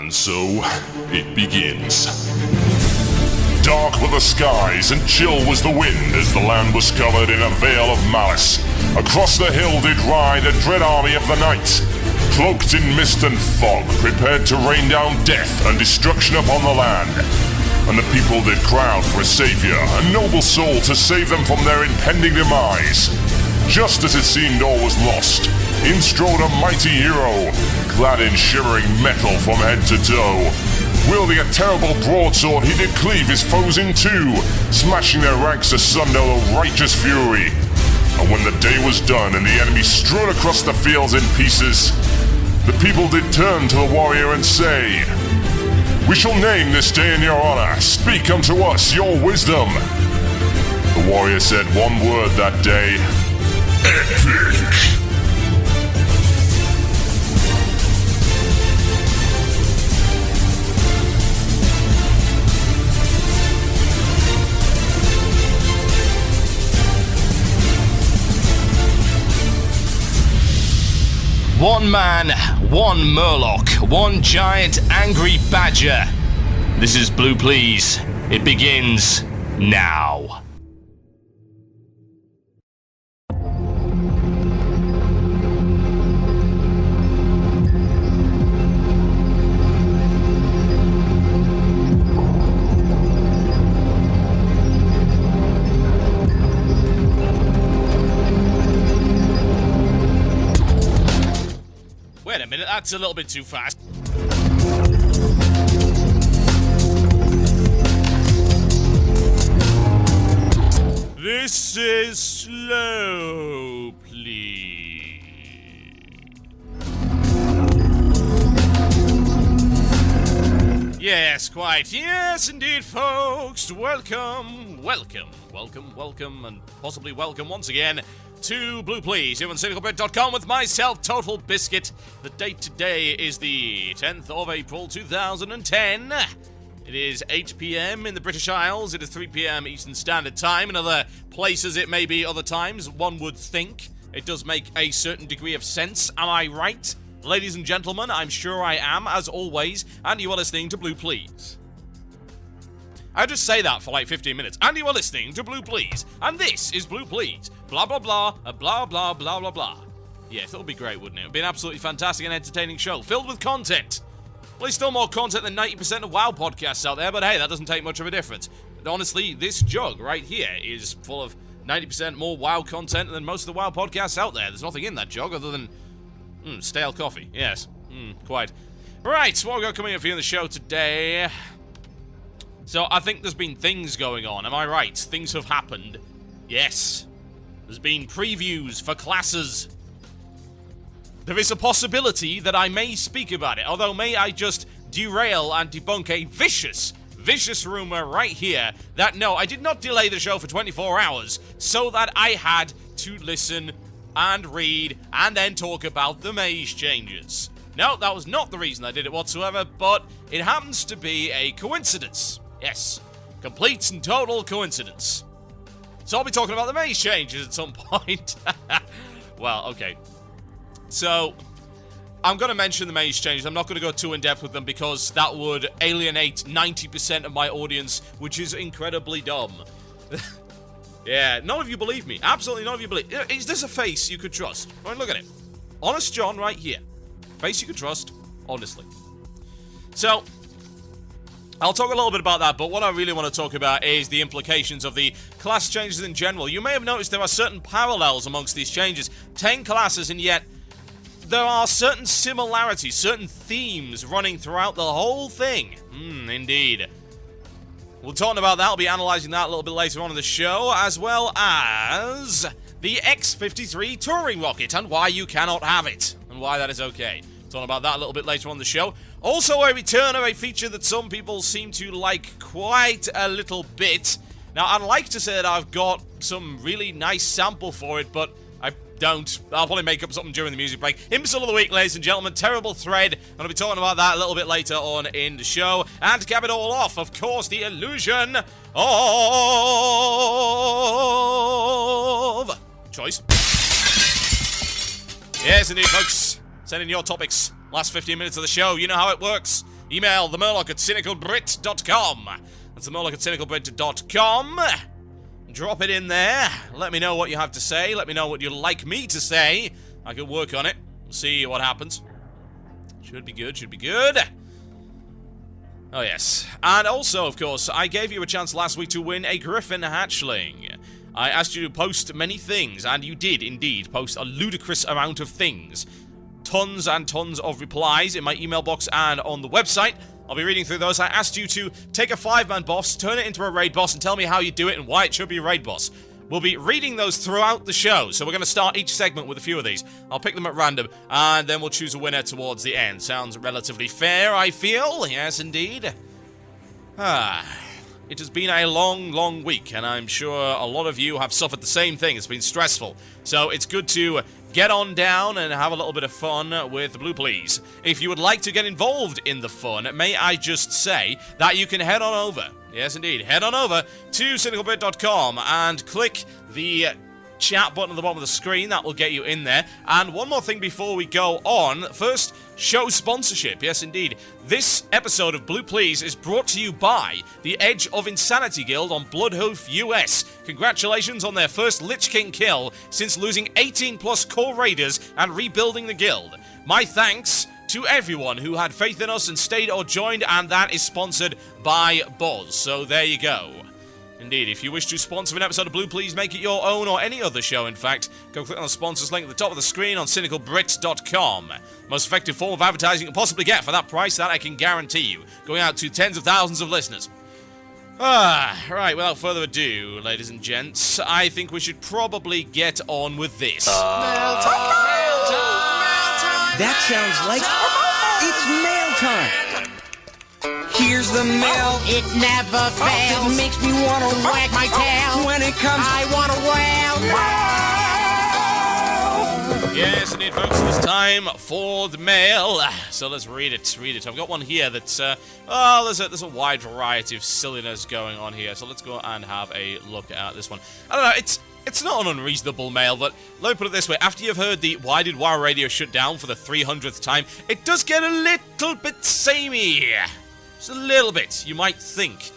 And so, it begins. Dark were the skies and chill was the wind as the land was covered in a veil of malice. Across the hill did ride a dread army of the night, cloaked in mist and fog, prepared to rain down death and destruction upon the land. And the people did crowd for a savior, a noble soul to save them from their impending demise. Just as it seemed all was lost, in strode a mighty hero, clad in shimmering metal from head to toe. Wielding a terrible broadsword, he did cleave his foes in two, smashing their ranks asunder with righteous fury. And when the day was done and the enemy strewed across the fields in pieces, the people did turn to the warrior and say, "We shall name this day in your honor. Speak unto us your wisdom." The warrior said one word that day: epic. One man, one murloc, one giant angry badger. This is Blue Plz. It begins now. Wait a minute, that's a little bit too fast. This is slow, please. Yes, quite. Yes, indeed, folks. Welcome, and possibly welcome once again to Blue Plz, here on cynicalbrit.com with myself, TotalBiscuit. The date today is the 10th of April, 2010. It is 8 p.m. in the British Isles. It is 3 p.m. Eastern Standard Time. In other places, it may be other times. One would think it does make a certain degree of sense. Am I right? Ladies and gentlemen, I'm sure I am, as always, and you are listening to Blue Plz. I just say that for like 15 minutes. And you are listening to Blue Plz. And this is Blue Plz. Blah, blah, blah, blah, blah, blah, blah, blah. Yes, that would be great, wouldn't it? It would be an absolutely fantastic and entertaining show, filled with content. Well, there's still more content than 90% of WoW podcasts out there, but hey, that doesn't take much of a difference. Honestly, this jug right here is full of 90% more WoW content than most of the WoW podcasts out there. There's nothing in that jug other than stale coffee. Yes, quite. Right, so what we've got coming up for you on the show today. So, I think there's been things going on, am I right? Things have happened. Yes. There's been previews for classes. There is a possibility that I may speak about it, although may I just derail and debunk a vicious rumor right here that no, I did not delay the show for 24 hours so that I had to listen and read and then talk about the Mage changes. No, that was not the reason I did it whatsoever, but it happens to be a coincidence. Yes, complete and total coincidence. So I'll be talking about the Mage changes at some point. Well, okay. So, I'm going to mention the Mage changes. I'm not going to go too in-depth with them because that would alienate 90% of my audience, which is incredibly dumb. Yeah, none of you believe me. Absolutely none of you believe. Is this a face you could trust? I mean, look at it. Honest John right here. Face you could trust, honestly. So, I'll talk a little bit about that, but what I really want to talk about is the implications of the class changes in general. You may have noticed there are certain parallels amongst these changes. 10 classes, and yet there are certain similarities, certain themes running throughout the whole thing. Indeed. We'll talk about that. I'll be analysing that a little bit later on in the show, as well as the X-53 touring rocket and why you cannot have it, and why that is okay. Talk about that a little bit later on in the show. Also, a return of a feature that some people seem to like quite a little bit. Now, I'd like to say that I've got some really nice sample for it, but I don't. I'll probably make up something during the music break. Imbecile of the week, ladies and gentlemen. Terrible thread. I'm going to be talking about that a little bit later on in the show. And to cap it all off, of course, the illusion of choice. Yes, indeed, folks. Send in your topics. Last 15 minutes of the show. You know how it works. Email themurloc@cynicalbrit.com. That's themurloc@cynicalbrit.com. Drop it in there. Let me know what you have to say. Let me know what you'd like me to say. I can work on it. We'll see what happens. Should be good, should be good. Oh, yes. And also, of course, I gave you a chance last week to win a Griffin hatchling. I asked you to post many things, and you did, indeed, post a ludicrous amount of things. Tons and tons of replies in my email box and on the website. I'll be reading through those. I asked you to take a 5-man boss, turn it into a raid boss, and tell me how you do it and why it should be a raid boss. We'll be reading those throughout the show, so we're going to start each segment with a few of these. I'll pick them at random, and then we'll choose a winner towards the end. Sounds relatively fair, I feel. Yes, indeed. It has been a long, long week, and I'm sure a lot of you have suffered the same thing. It's been stressful. So it's good to get on down and have a little bit of fun with Blue Plz. If you would like to get involved in the fun, may I just say that you can head on over. Yes, indeed. Head on over to cynicalbit.com and click the chat button at the bottom of the screen. That will get you in there. And one more thing before we go on. First, show sponsorship. Yes, indeed. This episode of Blue Plz is brought to you by the Edge of Insanity Guild on Bloodhoof US. Congratulations on their first Lich King kill since losing 18+ core raiders and rebuilding the guild. My thanks to everyone who had faith in us and stayed or joined, and that is sponsored by Boz. So there you go. Indeed, if you wish to sponsor an episode of Blue Plz, make it your own, or any other show, in fact, go click on the sponsors link at the top of the screen on cynicalbrit.com. Most effective form of advertising you can possibly get for that price, that I can guarantee you. Going out to tens of thousands of listeners. Right, without further ado, ladies and gents, I think we should probably get on with this. Mail time! That sounds like it's mail time. Here's the mail. It never fails. It makes me want to wag my tail. When it comes, I want to wail. Yes, indeed, folks, it's time for the mail. So let's read it. I've got one here that's, there's a wide variety of silliness going on here. So let's go and have a look at this one. I don't know, it's not an unreasonable mail, but let me put it this way. After you've heard the Why Did WoW Radio shut down for the 300th time, it does get a little bit samey. Just a little bit, you might think.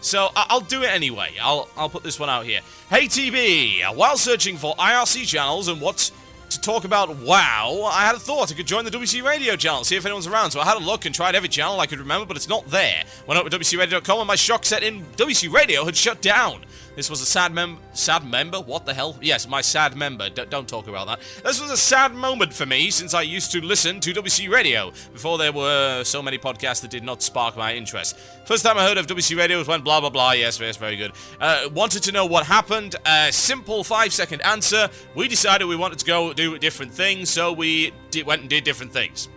So I'll do it anyway. I'll put this one out here. Hey TB, while searching for IRC channels and what to talk about WoW, I had a thought I could join the WC Radio channel, see if anyone's around. So I had a look and tried every channel I could remember, but it's not there. Went up to WCRadio.com and my shock set in WC Radio had shut down. This was a sad member? What the hell? Yes, my sad member. Don't talk about that. This was a sad moment for me, since I used to listen to WC Radio before there were so many podcasts that did not spark my interest. First time I heard of WC Radio was when blah blah blah. Yes, very good. Wanted to know what happened. Simple 5-second answer. We decided we wanted to go do different things, so we went and did different things.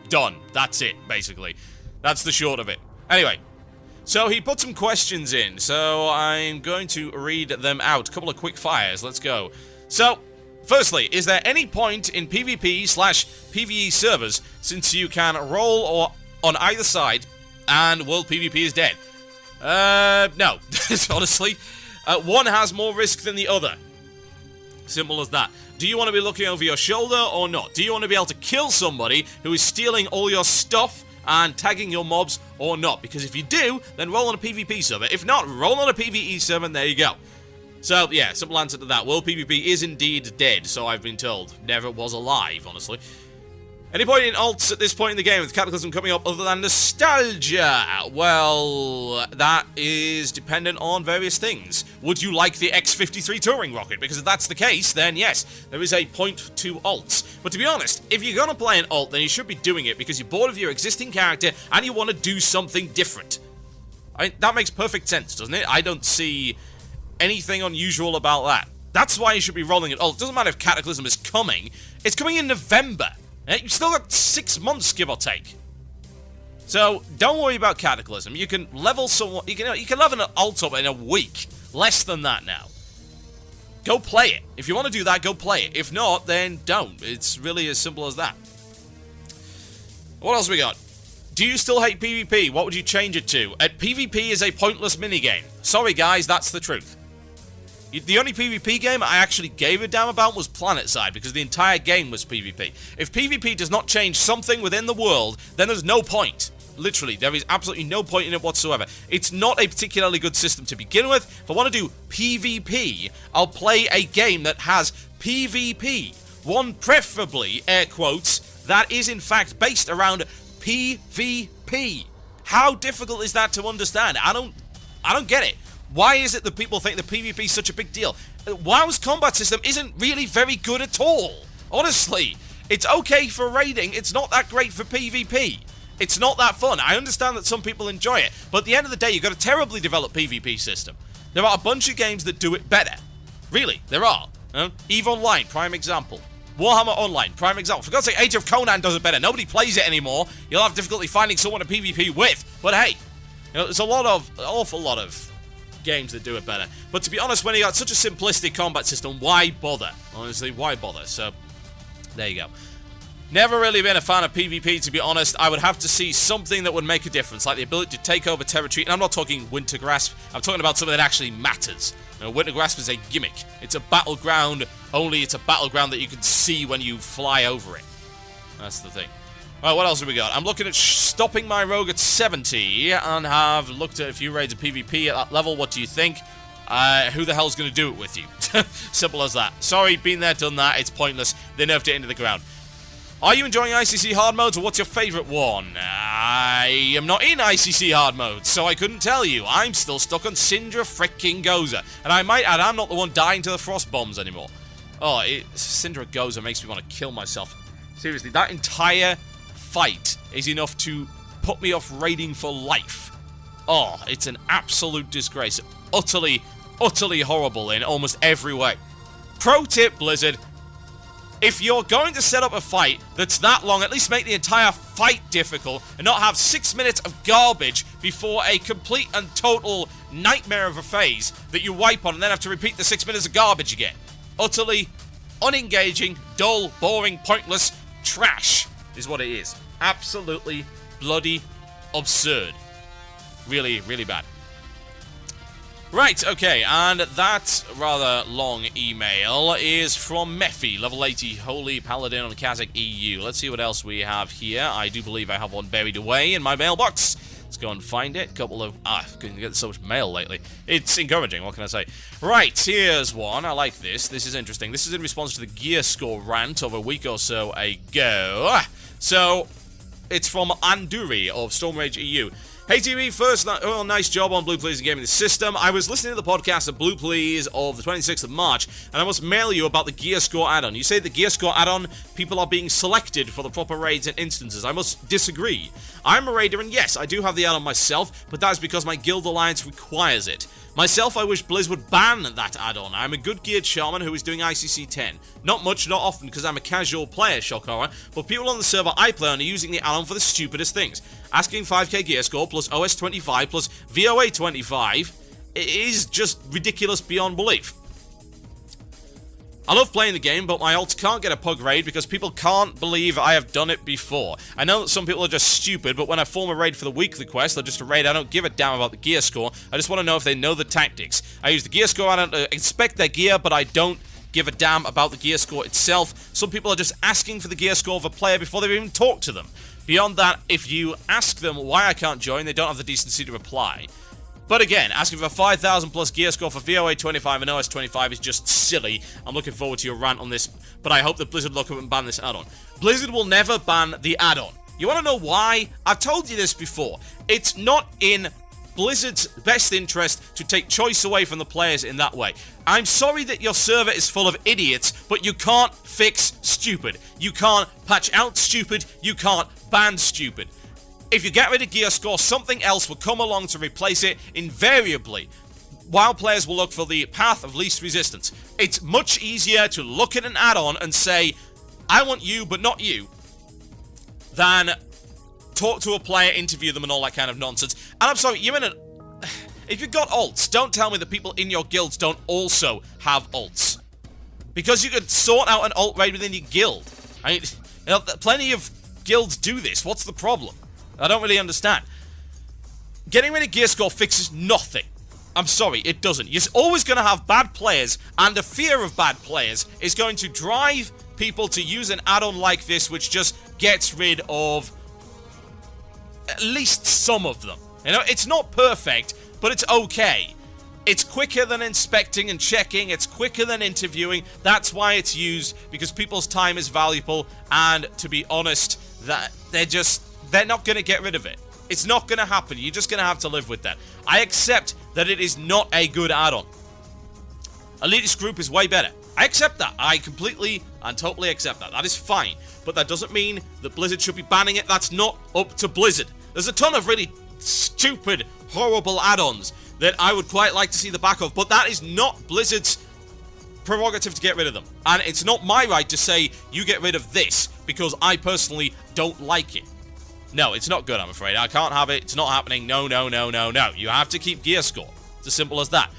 Done. That's it, basically. That's the short of it. Anyway. So he put some questions in, so I'm going to read them out. A couple of quick fires, let's go. So, firstly, is there any point in PvP/PvE servers, since you can roll or on either side and world PvP is dead? No, honestly. One has more risk than the other. Simple as that. Do you want to be looking over your shoulder or not? Do you want to be able to kill somebody who is stealing all your stuff and tagging your mobs or not? Because if you do, then roll on a PvP server. If not, roll on a PvE server and there you go. So, yeah, simple answer to that. World PvP is indeed dead, so I've been told. Never was alive, honestly. Any point in alts at this point in the game with Cataclysm coming up other than nostalgia? Well, that is dependent on various things. Would you like the X-53 touring rocket? Because if that's the case, then yes, there is a point to alts. But to be honest, if you're going to play an alt, then you should be doing it because you're bored of your existing character and you want to do something different. I mean, that makes perfect sense, doesn't it? I don't see anything unusual about that. That's why you should be rolling it alt. It doesn't matter if Cataclysm is coming. It's coming in November. You've still got 6 months, give or take. So, don't worry about Cataclysm. You can level someone... You can level an alt up in a week. Less than that now. Go play it. If you want to do that, go play it. If not, then don't. It's really as simple as that. What else we got? Do you still hate PvP? What would you change it to? PvP is a pointless minigame. Sorry, guys, that's the truth. The only PvP game I actually gave a damn about was PlanetSide, because the entire game was PvP. If PvP does not change something within the world, then there's no point. Literally, there is absolutely no point in it whatsoever. It's not a particularly good system to begin with. If I want to do PvP, I'll play a game that has PvP. One preferably, air quotes, that is in fact based around PvP. How difficult is that to understand? I don't get it. Why is it that people think that PvP is such a big deal? WoW's combat system isn't really very good at all. Honestly, it's okay for raiding. It's not that great for PvP. It's not that fun. I understand that some people enjoy it, but at the end of the day, you've got a terribly developed PvP system. There are a bunch of games that do it better. Really, there are. EVE Online, prime example. Warhammer Online, prime example. For God's sake, Age of Conan does it better. Nobody plays it anymore. You'll have difficulty finding someone to PvP with. But hey, there's an awful lot of games that do it better. But to be honest, when you got such a simplistic combat system, why bother? Honestly, why bother? So, there you go. Never really been a fan of PvP, to be honest. I would have to see something that would make a difference, like the ability to take over territory. And I'm not talking Winter Grasp. I'm talking about something that actually matters. Winter Grasp is a gimmick. It's a battleground, only it's a battleground that you can see when you fly over it. That's the thing. Alright, what else have we got? I'm looking at stopping my rogue at 70 and have looked at a few raids of PvP at that level. What do you think? Who the hell's going to do it with you? Simple as that. Sorry, been there, done that. It's pointless. They nerfed it into the ground. Are you enjoying ICC hard modes, or what's your favourite one? I am not in ICC hard mode, so I couldn't tell you. I'm still stuck on Syndra fricking Goza. And I might add, I'm not the one dying to the frost bombs anymore. Oh, Syndra Goza makes me want to kill myself. Seriously, that entire fight is enough to put me off raiding for life. Oh, it's an absolute disgrace. Utterly, utterly horrible in almost every way. Pro tip, Blizzard. If you're going to set up a fight that's that long, at least make the entire fight difficult and not have 6 minutes of garbage before a complete and total nightmare of a phase that you wipe on and then have to repeat the 6 minutes of garbage again. Utterly unengaging, dull, boring, pointless trash is what it is. Absolutely bloody absurd. Really, really bad. Right, okay, and that rather long email is from Mephi, level 80, Holy Paladin on Kazakh EU. Let's see what else we have here. I do believe I have one buried away in my mailbox. Let's go and find it. Couple of... I've been getting so much mail lately. It's encouraging, what can I say? Right, here's one. I like this. This is interesting. This is in response to the GearScore rant of a week or so ago. So, it's from Anduri of Storm Rage EU. Hey TV, first, nice job on Blue Plz and gaming the system. I was listening to the podcast of Blue Plz of the 26th of March, and I must mail you about the GearScore add-on. You say the GearScore add-on, people are being selected for the proper raids and instances. I must disagree. I'm a raider, and yes, I do have the add-on myself, but that is because my guild alliance requires it. Myself, I wish Blizz would ban that add-on. I'm a good geared shaman who is doing ICC 10. Not much, not often, because I'm a casual player, shock horror, but people on the server I play on are using the add-on for the stupidest things. Asking 5k gear score plus OS 25 plus VOA 25 is just ridiculous beyond belief. I love playing the game, but my alts can't get a pug raid because people can't believe I have done it before. I know that some people are just stupid, but when I form a raid for the weekly quest, or just a raid, I don't give a damn about the gear score. I just want to know if they know the tactics. I use the gear score, I don't inspect their gear, but I don't give a damn about the gear score itself. Some people are just asking for the gear score of a player before they've even talked to them. Beyond that, if you ask them why I can't join, they don't have the decency to reply. But again, asking for 5,000 plus gear score for VOA 25 and OS 25 is just silly. I'm looking forward to your rant on this, but I hope that Blizzard look up and ban this add-on. Blizzard will never ban the add-on. You want to know why? I've told you this before. It's not in Blizzard's best interest to take choice away from the players in that way. I'm sorry that your server is full of idiots, but you can't fix stupid. You can't patch out stupid. You can't ban stupid. If you get rid of gear score, something else will come along to replace it invariably. WoW players will look for the path of least resistance. It's much easier to look at an add-on and say, I want you, but not you, than talk to a player, interview them, and all that kind of nonsense. And I'm sorry, you're in an... If you've got alts, don't tell me that people in your guilds don't also have alts. Because you could sort out an alt raid within your guild. I mean, you know, plenty of guilds do this. What's the problem? I don't really understand. Getting rid of gear score fixes nothing. I'm sorry, it doesn't. You're always going to have bad players, and the fear of bad players is going to drive people to use an add-on like this, which just gets rid of at least some of them. You know, it's not perfect, but it's okay. It's quicker than inspecting and checking. It's quicker than interviewing. That's why it's used, because people's time is valuable. And to be honest, that they're not going to get rid of it. It's not going to happen. You're just going to have to live with that. I accept that it is not a good add-on. Elitist group is way better. I accept that. I completely and totally accept that. That is fine. But that doesn't mean that Blizzard should be banning it. That's not up to Blizzard. There's a ton of really stupid, horrible add-ons that I would quite like to see the back of, but that is not Blizzard's prerogative to get rid of them. And it's not my right to say, you get rid of this, because I personally don't like it. No, it's not good, I'm afraid. I can't have it. It's not happening. No, no, no, no, no. You have to keep GearScore. It's as simple as that.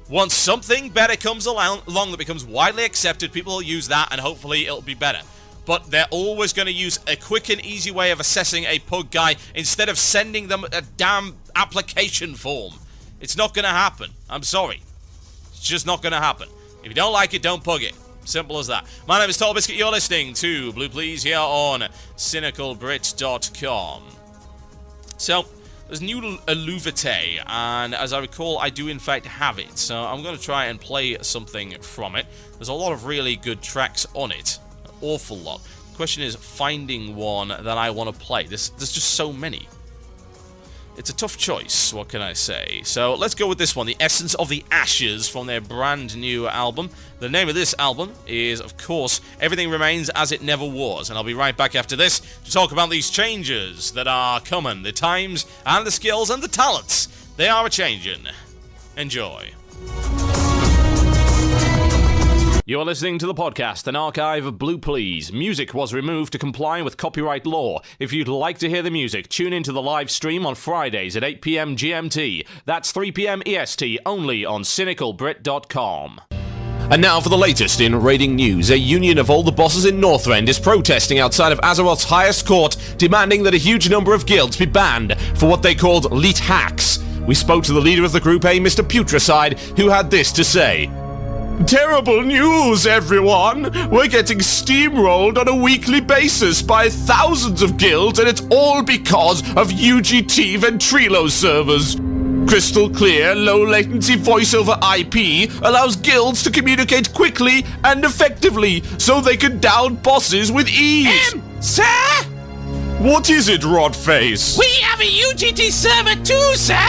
Once something better comes along that becomes widely accepted, people will use that, and hopefully it'll be better. But they're always going to use a quick and easy way of assessing a pug guy instead of sending them a damn application form. It's not going to happen. I'm sorry. It's just not going to happen. If you don't like it, don't pug it. Simple as that. My name is TotalBiscuit. You're listening to Blue Plz here on cynicalbrit.com. So, there's new Illuvite, and as I recall, I do in fact have it. So I'm going to try and play something from it. There's a lot of really good tracks on it. An awful lot. The question is finding one that I want to play. There's just so many. It's a tough choice, what can I say? So let's go with this one, The Essence of the Ashes, from their brand new album. The name of this album is, of course, Everything Remains As It Never Was, and I'll be right back after this to talk about these changes that are coming, the times and the skills and the talents. They are a-changin'. Enjoy. You're listening to the podcast, an archive of Blue Plz. Music was removed to comply with copyright law. If you'd like to hear the music, tune into the live stream on Fridays at 8 p.m. GMT. That's 3 p.m. EST, only on cynicalbrit.com. And now for the latest in raiding news. A union of all the bosses in Northrend is protesting outside of Azeroth's highest court, demanding that a huge number of guilds be banned for what they called leet hacks. We spoke to the leader of the group, Mr. Putricide, who had this to say. Terrible news, everyone! We're getting steamrolled on a weekly basis by thousands of guilds, and it's all because of UGT Ventrilo servers. Crystal clear, low-latency voice-over IP allows guilds to communicate quickly and effectively, so they can down bosses with ease. Sir? What is it, Rodface? We have a UGT server too, sir!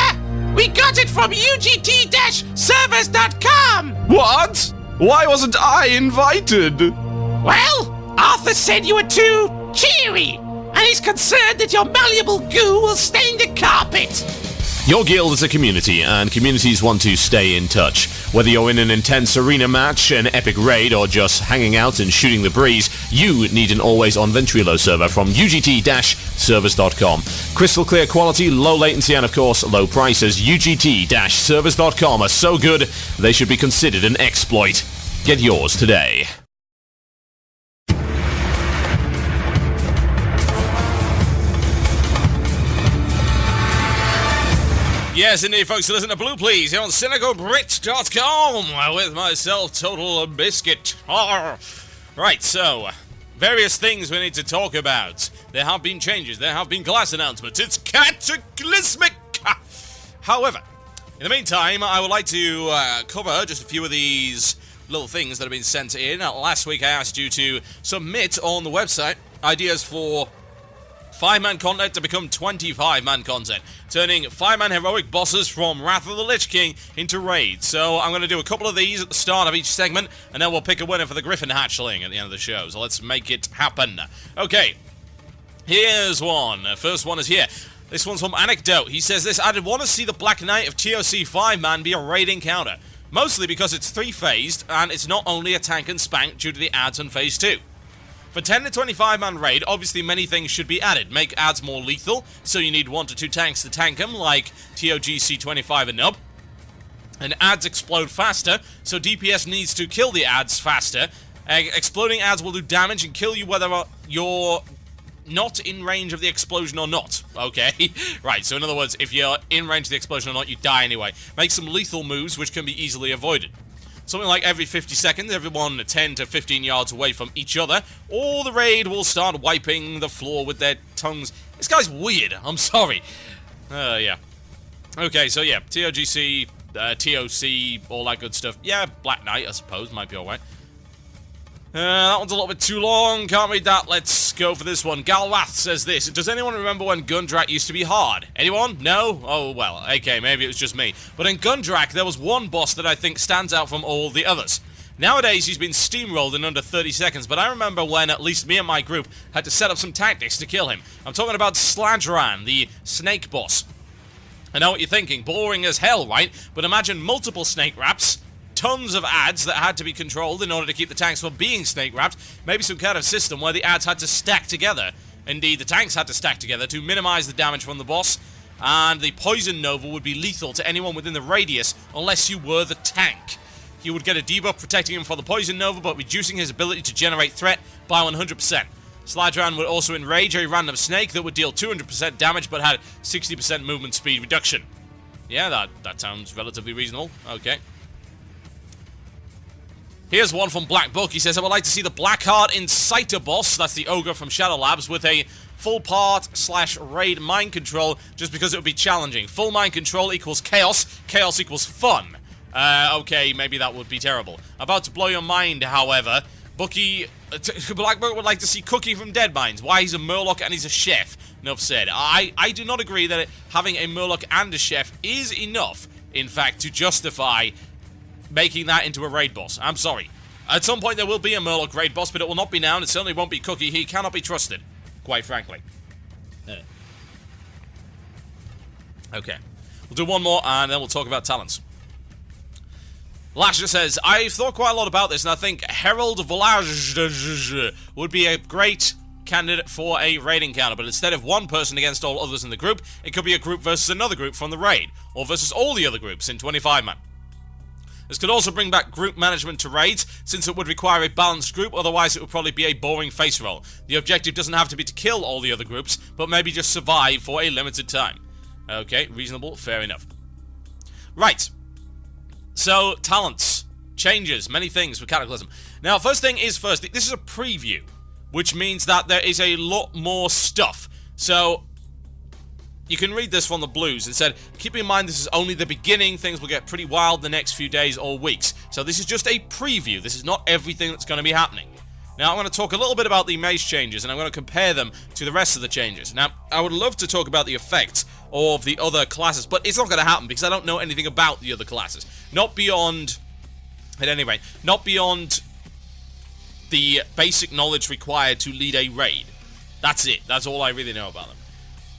We got it from UGT-servers.com! What? Why wasn't I invited? Well, Arthur said you were too cheery, and he's concerned that your malleable goo will stain the carpet. Your guild is a community, and communities want to stay in touch. Whether you're in an intense arena match, an epic raid, or just hanging out and shooting the breeze, you need an always-on Ventrilo server from UGT-servers.com. Crystal clear quality, low latency, and of course, low prices. UGT-servers.com are so good, they should be considered an exploit. Get yours today. Yes, indeed, folks. Listen to Blue Plz here on cynicalbrit.com with myself, TotalBiscuit. Right, so, various things we need to talk about. There have been changes. There have been class announcements. It's cataclysmic. However, in the meantime, I would like to cover just a few of these little things that have been sent in. Last week, I asked you to submit on the website ideas for 5-man content to become 25-man content, turning 5-man heroic bosses from Wrath of the Lich King into raids. So I'm going to do a couple of these at the start of each segment, and then we'll pick a winner for the Griffin Hatchling at the end of the show. So let's make it happen. Okay, here's one. First one is here. This one's from Anecdote. He says this: I'd want to see the Black Knight of TOC 5-man be a raid encounter, mostly because it's 3-phased, and it's not only a tank and spank due to the ads on Phase 2. For 10 to 25-man raid, obviously many things should be added. Make ads more lethal, so you need 1 to 2 tanks to tank them, like TOG C25 and Nub. And ads explode faster, so DPS needs to kill the ads faster. Exploding ads will do damage and kill you whether you're not in range of the explosion or not. Okay? Right, so in other words, if you're in range of the explosion or not, you die anyway. Make some lethal moves, which can be easily avoided. Something like every 50 seconds, everyone 10 to 15 yards away from each other, or the raid will start wiping the floor with their tongues This guy's weird. I'm sorry. Yeah. Okay, so yeah, TOGC, TOC, all that good stuff. Yeah, Black Knight, I suppose, might be alright. That one's a little bit too long. Can't read that. Let's go for this one. Galwath says this. Does anyone remember when Gundrak used to be hard? Anyone? No? Oh, well, okay, maybe it was just me. But in Gundrak, there was one boss that I think stands out from all the others. Nowadays, he's been steamrolled in under 30 seconds, but I remember when at least me and my group had to set up some tactics to kill him. I'm talking about Sladran, the snake boss. I know what you're thinking. Boring as hell, right? But imagine multiple snake wraps, tons of ads that had to be controlled in order to keep the tanks from being snake-wrapped, maybe some kind of system where the ads had to stack together. Indeed, the tanks had to stack together to minimize the damage from the boss, and the Poison Nova would be lethal to anyone within the radius unless you were the tank. You would get a debuff protecting him from the Poison Nova, but reducing his ability to generate threat by 100%. Slydran would also enrage a random snake that would deal 200% damage but had 60% movement speed reduction. Yeah, that sounds relatively reasonable. Okay. Here's one from Black Book. He says, I would like to see the Blackheart Inciter boss, that's the ogre from Shadow Labs, with a full part/raid mind control, just because it would be challenging. Full mind control equals chaos. Chaos equals fun. Okay, maybe that would be terrible. About to blow your mind, however, Black Book would like to see Cookie from Deadmines. Why he's a Murloc and he's a chef. Enough said. I do not agree that having a Murloc and a chef is enough, in fact, to justify making that into a raid boss. I'm sorry. At some point there will be a Murloc raid boss, but it will not be now, and it certainly won't be Cookie. He cannot be trusted, quite frankly. Okay. We'll do one more, and then we'll talk about talents. Lasher says, I've thought quite a lot about this, and I think Herald Volage would be a great candidate for a raid encounter, but instead of one person against all others in the group, it could be a group versus another group from the raid, or versus all the other groups in 25-man. This could also bring back group management to raids, since it would require a balanced group, otherwise it would probably be a boring face roll. The objective doesn't have to be to kill all the other groups, but maybe just survive for a limited time. Okay, reasonable, fair enough. Right. So, talents. Changes, many things with Cataclysm. Now, first thing is first, this is a preview, which means that there is a lot more stuff. So, you can read this from the blues. It said, keep in mind this is only the beginning, things will get pretty wild the next few days or weeks. So this is just a preview, this is not everything that's going to be happening. Now I'm going to talk a little bit about the Mage changes, and I'm going to compare them to the rest of the changes. Now, I would love to talk about the effects of the other classes, but it's not going to happen because I don't know anything about the other classes. Not beyond, at any rate, not beyond the basic knowledge required to lead a raid. That's it, that's all I really know about them.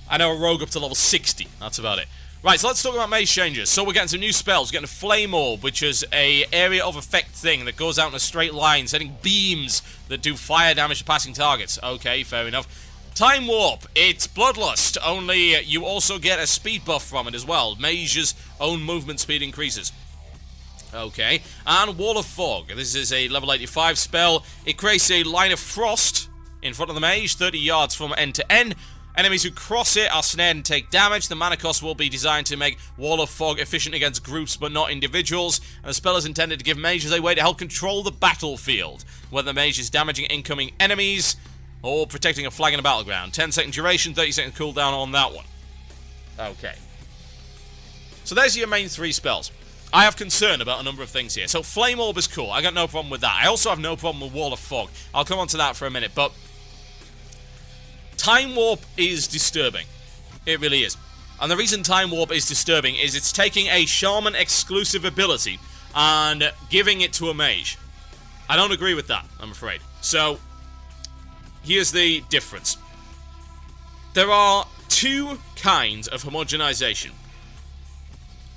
I know a rogue up to level 60. That's about it. Right, so let's talk about Mage changes. So we're getting some new spells. We're getting a Flame Orb, which is a area of effect thing that goes out in a straight line, sending beams that do fire damage to passing targets. Okay, fair enough. Time Warp. It's Bloodlust, only you also get a speed buff from it as well. Mage's own movement speed increases. Okay, and Wall of Fog. This is a level 85 spell. It creates a line of frost in front of the Mage, 30 yards from end to end. Enemies who cross it are snared and take damage. The mana cost will be designed to make Wall of Fog efficient against groups but not individuals. And the spell is intended to give mages a way to help control the battlefield, whether the mage is damaging incoming enemies or protecting a flag in a battleground. 10-second duration, 30-second cooldown on that one. Okay. So there's your main three spells. I have concern about a number of things here. So Flame Orb is cool. I got no problem with that. I also have no problem with Wall of Fog. I'll come on to that for a minute, but Time Warp is disturbing. It really is. And the reason Time Warp is disturbing is it's taking a Shaman exclusive ability and giving it to a Mage. I don't agree with that, I'm afraid. So, here's the difference. There are two kinds of homogenization.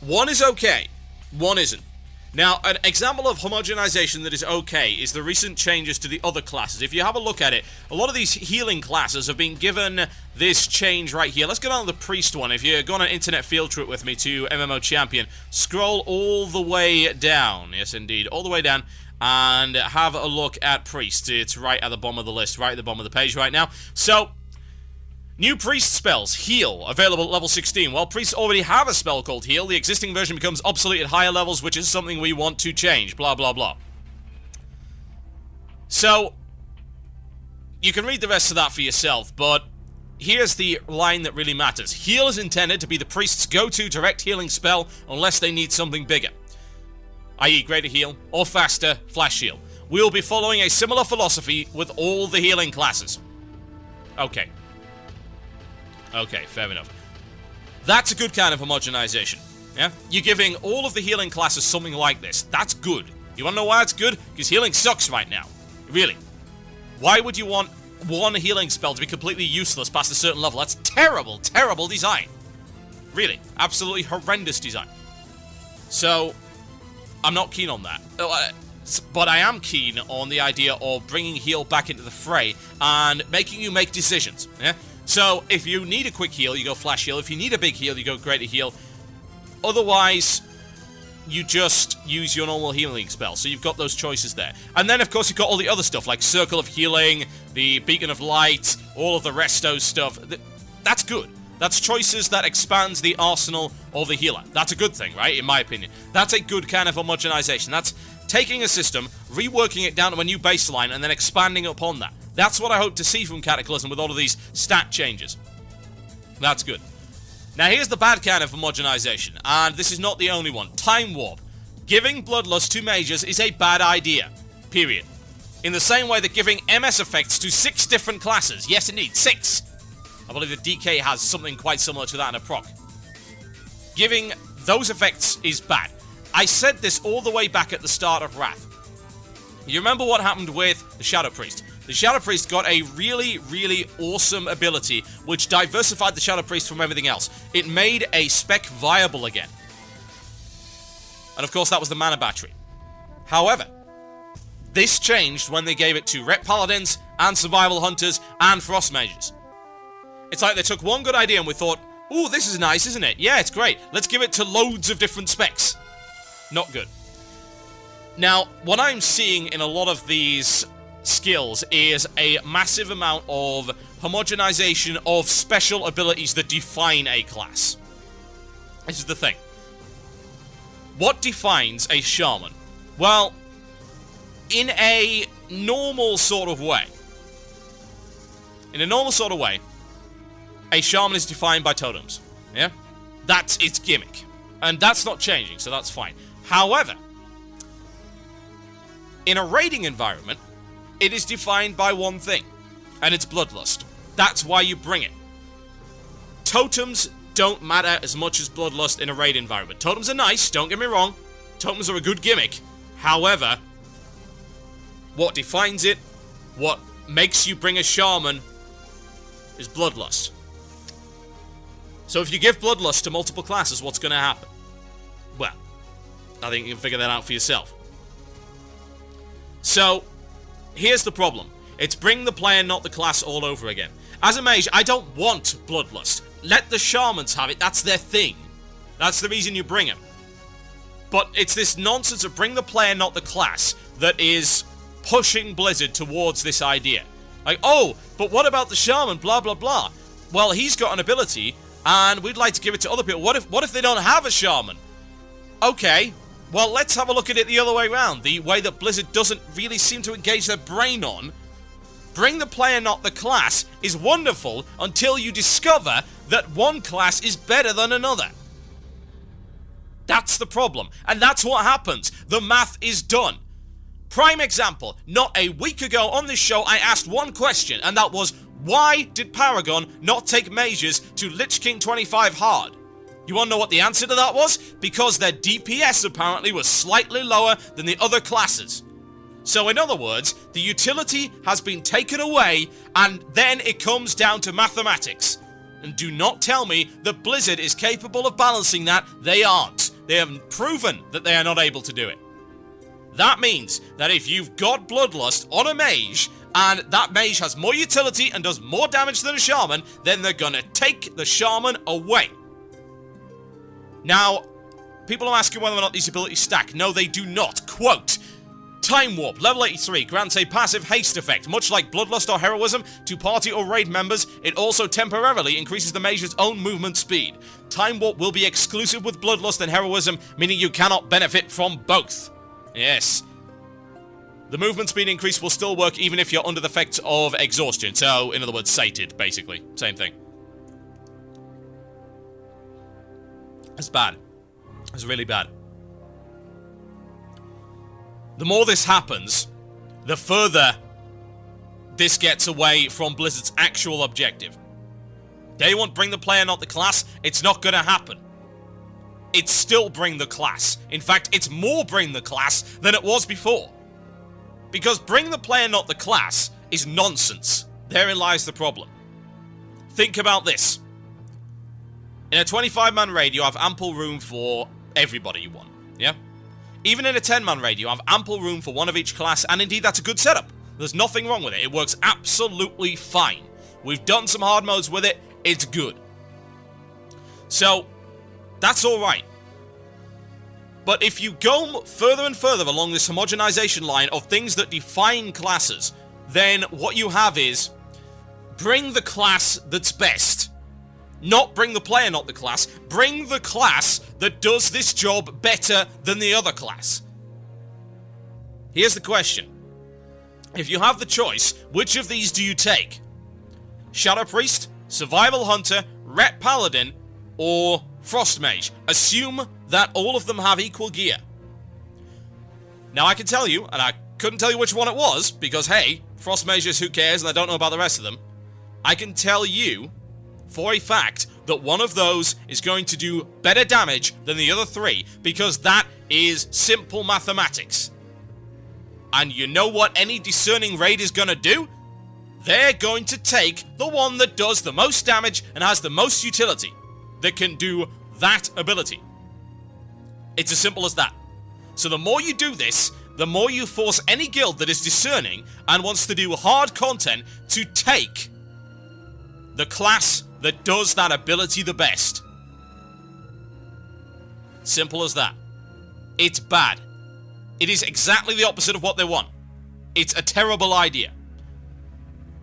One is okay, one isn't. Now, an example of homogenization that is okay is the recent changes to the other classes. If you have a look at it, a lot of these healing classes have been given this change right here. Let's go down to the Priest one. If you go on an internet field trip with me to MMO Champion, scroll all the way down. Yes, indeed, all the way down. And have a look at Priest. It's right at the bottom of the list, right at the bottom of the page right now. So, new Priest spells, Heal, available at level 16. While Priests already have a spell called Heal, the existing version becomes obsolete at higher levels, which is something we want to change, blah, blah, blah. So, you can read the rest of that for yourself, but here's the line that really matters. Heal is intended to be the priest's go-to direct healing spell unless they need something bigger, i.e. greater heal or faster flash heal. We'll be following a similar philosophy with all the healing classes. Okay. Okay, fair enough. That's a good kind of homogenization. Yeah? You're giving all of the healing classes something like this. That's good. You want to know why it's good? Because healing sucks right now. Really. Why would you want one healing spell to be completely useless past a certain level? That's terrible, terrible design. Really. Absolutely horrendous design. So, I'm not keen on that. But I am keen on the idea of bringing heal back into the fray and making you make decisions. Yeah? So, if you need a quick heal, you go flash heal. If you need a big heal, you go greater heal. Otherwise, you just use your normal healing spell. So you've got those choices there. And then, of course, you've got all the other stuff, like Circle of Healing, the Beacon of Light, all of the resto stuff. That's good. That's choices that expands the arsenal of the healer. That's a good thing, right? In my opinion. That's a good kind of homogenization. That's taking a system, reworking it down to a new baseline, and then expanding upon that. That's what I hope to see from Cataclysm with all of these stat changes. That's good. Now here's the bad kind of homogenization, and this is not the only one. Time Warp. Giving Bloodlust to mages is a bad idea. Period. In the same way that giving MS effects to 6 different classes. Yes, indeed, 6. I believe the DK has something quite similar to that in a proc. Giving those effects is bad. I said this all the way back at the start of Wrath. You remember what happened with the Shadow Priest? The Shadow Priest got a really, really awesome ability which diversified the Shadow Priest from everything else. It made a spec viable again. And of course that was the mana battery. However, this changed when they gave it to Ret Paladins and Survival Hunters and Frost Mages. It's like they took one good idea and we thought, ooh, this is nice, isn't it? Yeah, it's great. Let's give it to loads of different specs. Not good. Now, what I'm seeing in a lot of these skills is a massive amount of homogenization of special abilities that define a class. This is the thing. What defines a shaman? Well, in a normal sort of way, a shaman is defined by totems. Yeah? That's its gimmick. And that's not changing, so that's fine. However, in a raiding environment, it is defined by one thing, and it's Bloodlust. That's why you bring it. Totems don't matter as much as Bloodlust in a raid environment. Totems are nice, don't get me wrong. Totems are a good gimmick. However, what defines it, what makes you bring a shaman, is Bloodlust. So if you give Bloodlust to multiple classes, what's going to happen? Well, I think you can figure that out for yourself. So, here's the problem. It's bring the player, not the class, all over again. As a mage, I don't want Bloodlust. Let the shamans have it. That's their thing. That's the reason you bring them. But it's this nonsense of bring the player, not the class, that is pushing Blizzard towards this idea. Like, oh, but what about the shaman? Blah, blah, blah. Well, he's got an ability, and we'd like to give it to other people. What if they don't have a shaman? Okay, well, let's have a look at it the other way around. The way that Blizzard doesn't really seem to engage their brain on. Bring the player, not the class, is wonderful until you discover that one class is better than another. That's the problem. And that's what happens. The math is done. Prime example. Not a week ago on this show, I asked one question, and that was, why did Paragon not take mages to Lich King 25 hard? You want to know what the answer to that was? Because their DPS apparently was slightly lower than the other classes. So in other words, the utility has been taken away, and then it comes down to mathematics. And do not tell me that Blizzard is capable of balancing that. They aren't. They have proven that they are not able to do it. That means that if you've got Bloodlust on a mage, and that mage has more utility and does more damage than a shaman, then they're gonna take the shaman away. Now, people are asking whether or not these abilities stack. No, they do not. Quote, Time Warp, level 83, grants a passive haste effect. Much like Bloodlust or Heroism, to party or raid members, it also temporarily increases the mage's own movement speed. Time Warp will be exclusive with Bloodlust and Heroism, meaning you cannot benefit from both. Yes. The movement speed increase will still work even if you're under the effect of exhaustion. So, in other words, sated, basically. Same thing. It's bad. It's really bad. The more this happens, the further this gets away from Blizzard's actual objective. They want bring the player, not the class. It's not going to happen. It's still bring the class. In fact, it's more bring the class than it was before. Because bring the player, not the class, is nonsense. Therein lies the problem. Think about this. In a 25-man raid, you have ample room for everybody you want, yeah? Even in a 10-man raid, you have ample room for one of each class, and indeed, that's a good setup. There's nothing wrong with it. It works absolutely fine. We've done some hard modes with it. It's good. So, that's alright. But if you go further and further along this homogenization line of things that define classes, then what you have is bring the class that's best. Not bring the player, not the class. Bring the class that does this job better than the other class. Here's the question. If you have the choice, which of these do you take? Shadow Priest, Survival Hunter, Ret Paladin, or Frost Mage? Assume that all of them have equal gear. Now I can tell you, and I couldn't tell you which one it was, because hey, Frost Mages, who cares, and I don't know about the rest of them. I can tell you, for a fact, that one of those is going to do better damage than the other three, because that is simple mathematics. And you know what any discerning raid is going to do? They're going to take the one that does the most damage and has the most utility, that can do that ability. It's as simple as that. So the more you do this, the more you force any guild that is discerning and wants to do hard content to take the class that does that ability the best. Simple as that. It's bad. It is exactly the opposite of what they want. It's a terrible idea.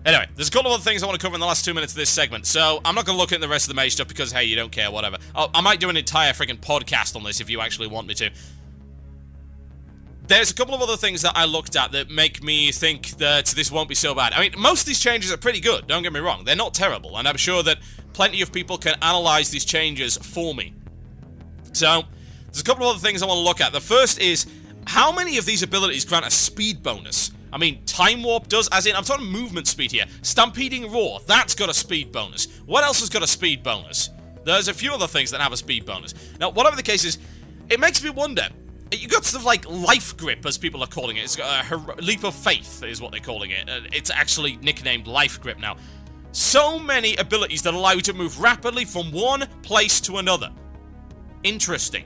Anyway, there's a couple of other things I want to cover in the last 2 minutes of this segment, so I'm not going to look at the rest of the Mage stuff because, hey, you don't care, whatever. I might do an entire freaking podcast on this if you actually want me to. There's a couple of other things that I looked at that make me think that this won't be so bad. I mean, most of these changes are pretty good, don't get me wrong. They're not terrible, and I'm sure that plenty of people can analyze these changes for me. So, there's a couple of other things I want to look at. The first is, how many of these abilities grant a speed bonus? I mean, Time Warp does, as in, I'm talking movement speed here. Stampeding Roar, that's got a speed bonus. What else has got a speed bonus? There's a few other things that have a speed bonus. Now, whatever the case is, it makes me wonder. You got stuff like Life Grip, as people are calling it. It's got a Leap of Faith, is what they're calling it. It's actually nicknamed Life Grip now. So many abilities that allow you to move rapidly from one place to another. Interesting.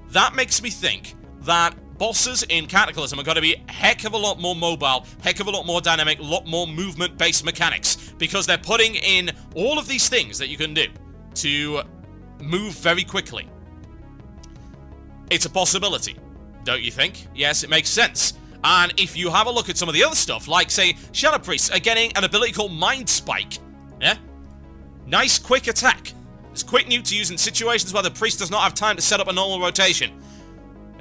That makes me think that bosses in Cataclysm are going to be a heck of a lot more mobile, heck of a lot more dynamic, a lot more movement-based mechanics, because they're putting in all of these things that you can do to move very quickly. It's a possibility, don't you think? Yes, it makes sense. And if you have a look at some of the other stuff, like, say, Shadow Priests are getting an ability called Mind Spike. Yeah? Nice, quick attack. It's quick new to use in situations where the priest does not have time to set up a normal rotation.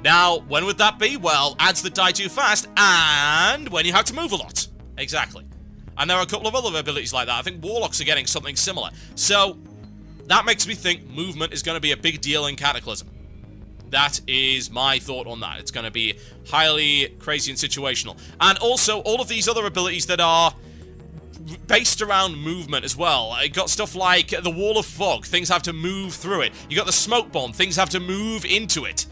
Now, when would that be? Well, adds that die too fast, and when you have to move a lot. Exactly. And there are a couple of other abilities like that. I think Warlocks are getting something similar. So, that makes me think movement is going to be a big deal in Cataclysm. That is my thought on that. It's going to be highly crazy and situational. And also, all of these other abilities that are based around movement as well. You got stuff like the Wall of Fog. Things have to move through it. You got the Smoke Bomb. Things have to move into it.